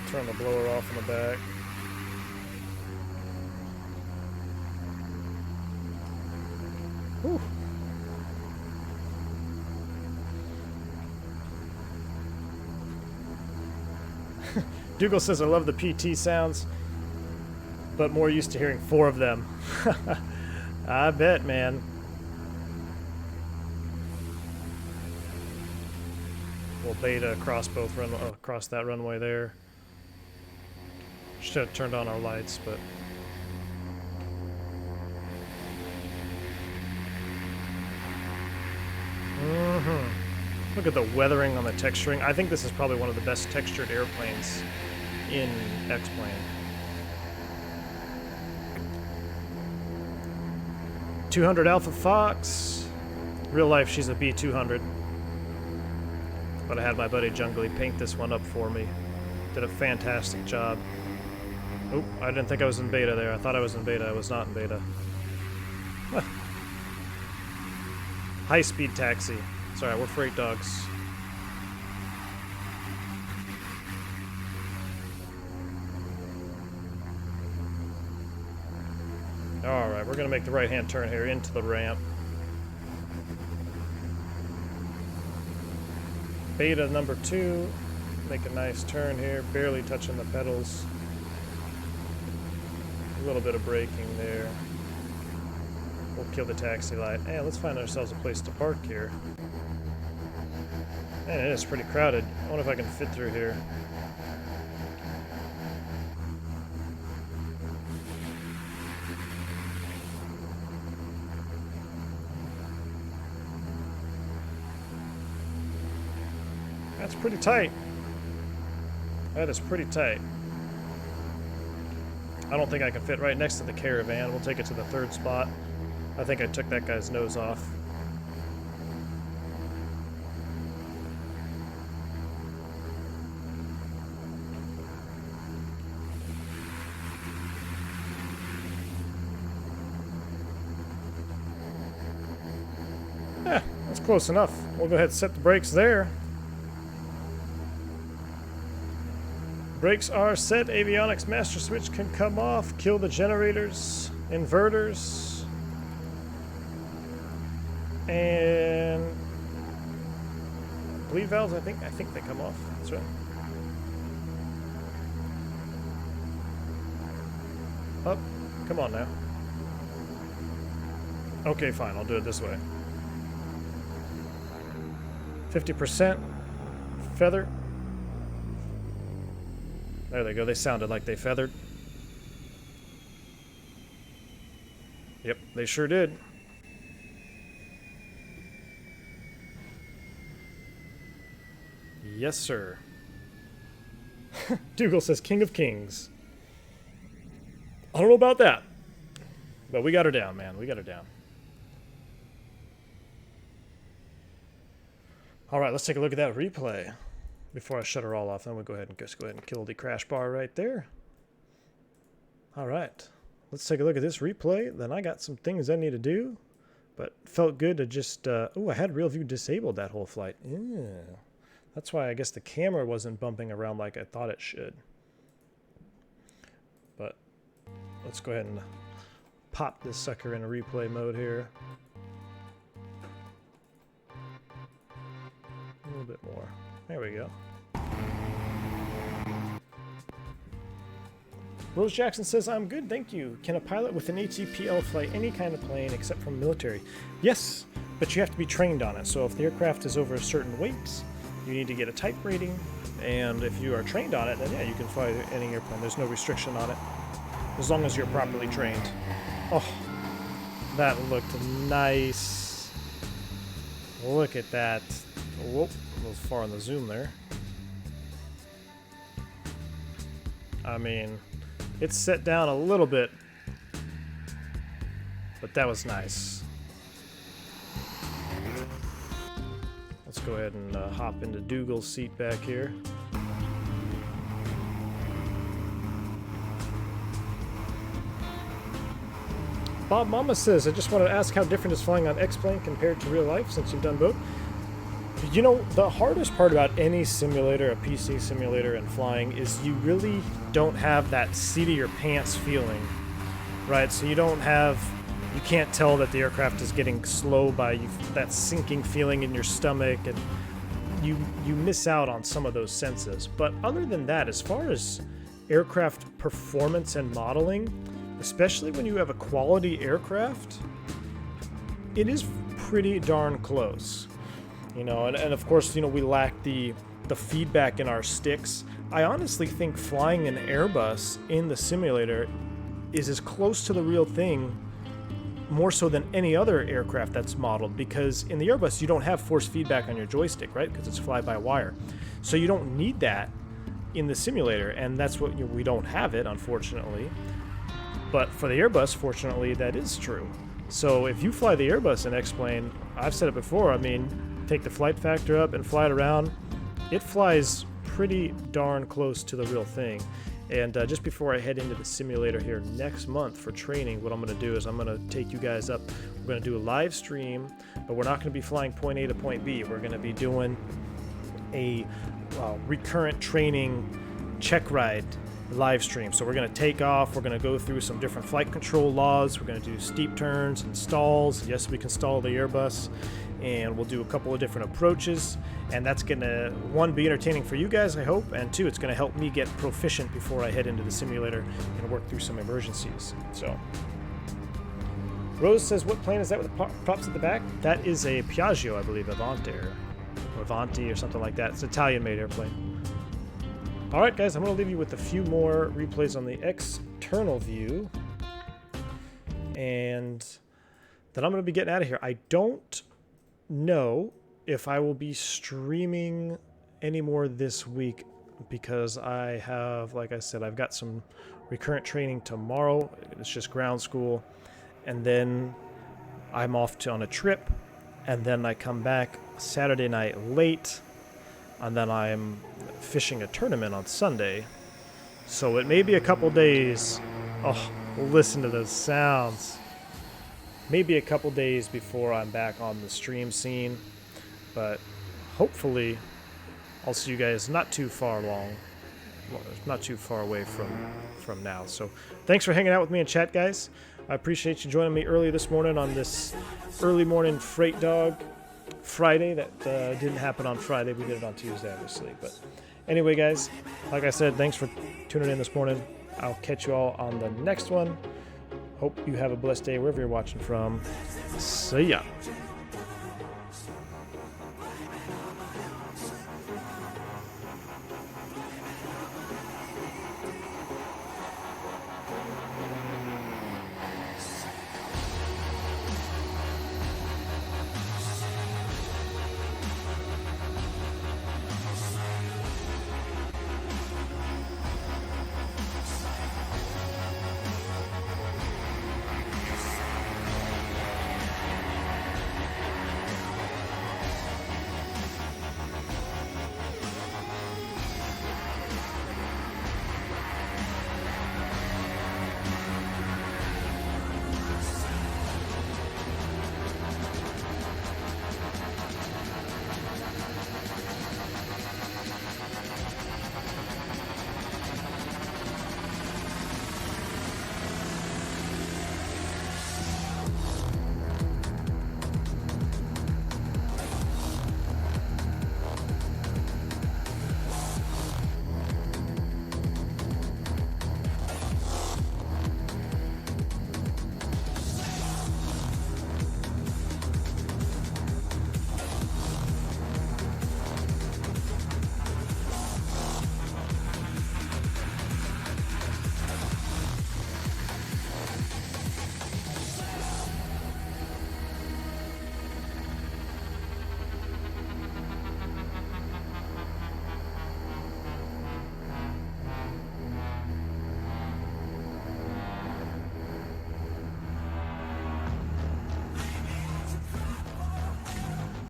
Turn the blower off in the back. Whew. Dougal says, I love the PT sounds, but more used to hearing 4 of them. I bet, man. We'll beta across across that runway there. Should have turned on our lights, but look at the weathering on the texturing. I think this is probably one of the best textured airplanes in X-Plane. .200 Alpha Fox. Real life, she's a B200. But I had my buddy Jungly paint this one up for me. Did a fantastic job. Oh, I didn't think I was in beta there. I thought I was in beta. I was not in beta. High-speed taxi. Sorry, we're freight dogs. Alright, we're going to make the right-hand turn here into the ramp. Beta number 2. Make a nice turn here, barely touching the pedals. A little bit of braking there. We'll kill the taxi light. Hey, let's find ourselves a place to park here. Man, it is pretty crowded. I wonder if I can fit through here. That's pretty tight. That is pretty tight. I don't think I can fit right next to the Caravan. We'll take it to the 3rd spot. I think I took that guy's nose off. That's close enough. We'll go ahead and set the brakes there. Brakes are set. Avionics master switch can come off. Kill the generators, inverters, and bleed valves. I think they come off. That's right. Up. Come on now. Okay, fine. I'll do it this way. 50% feather. There they go. They sounded like they feathered. Yep, they sure did. Yes, sir. Dougal says King of Kings. I don't know about that. But we got her down, man. We got her down. All right, let's take a look at that replay before I shut her all off. Then we'll go ahead and kill the crash bar right there. All right, let's take a look at this replay. Then I got some things I need to do, but felt good to just. Oh, I had real view disabled that whole flight. Yeah, that's why I guess the camera wasn't bumping around like I thought it should. But let's go ahead and pop this sucker in a replay mode here. A little bit more. There we go. Rose Jackson says, I'm good, thank you. Can a pilot with an ATPL fly any kind of plane except from military? Yes, but you have to be trained on it. So if the aircraft is over a certain weight, you need to get a type rating. And if you are trained on it, then yeah, you can fly any airplane. There's no restriction on it, as long as you're properly trained. Oh, that looked nice. Look at that. Whoop, a little far on the zoom there. I mean, it's set down a little bit, but that was nice. Let's go ahead and hop into Dougal's seat back here. Bob Mama says, I just wanted to ask how different is flying on X-Plane compared to real life since you've done both. You know, the hardest part about any simulator, a PC simulator and flying, is you really don't have that seat of your pants feeling, right? So you can't tell that the aircraft is getting slow by that sinking feeling in your stomach, and you miss out on some of those senses. But other than that, as far as aircraft performance and modeling, especially when you have a quality aircraft, it is pretty darn close. You know, and of course, you know, we lack the feedback in our sticks. I honestly think flying an Airbus in the simulator is as close to the real thing, more so than any other aircraft that's modeled, because in the Airbus you don't have force feedback on your joystick, right? Because it's fly-by-wire. So you don't need that in the simulator, and that's what we don't have it, unfortunately. But for the Airbus, fortunately, that is true. So if you fly the Airbus in X-Plane, I've said it before, I mean, take the flight factor up and fly it around, it flies pretty darn close to the real thing. And just before I head into the simulator here next month for training, what I'm going to do is I'm going to take you guys up. We're going to do a live stream, but we're not going to be flying point A to point B. We're going to be doing a recurrent training check ride live stream. So we're going to take off. We're going to go through some different flight control laws. We're going to do steep turns and stalls. Yes, we can stall the Airbus. And we'll do a couple of different approaches, and that's gonna, one, be entertaining for you guys, I hope, and two, it's gonna help me get proficient before I head into the simulator and work through some emergencies. So Rose says, what plane is that with the props at the back? That is a Piaggio, I believe, Avanti or something like that. It's an Italian-made airplane. All right, guys, I'm gonna leave you with a few more replays on the external view, and then I'm gonna be getting out of here. I don't know if I will be streaming anymore this week, because I have, like I said, I've got some recurrent training tomorrow. It's just ground school, and then I'm off on a trip, and then I come back Saturday night late, and then I'm fishing a tournament on Sunday. So it may be a couple days. Oh, listen to those sounds. maybe a couple days before I'm back on the stream scene, but hopefully I'll see you guys not too far away from now. So thanks for hanging out with me in chat, guys. I appreciate you joining me early this morning on this early morning Freight Dog Friday. That didn't happen on Friday. We did it on Tuesday, obviously. But anyway, guys, like I said, thanks for tuning in this morning. I'll catch you all on the next one. Hope you have a blessed day wherever you're watching from. See ya.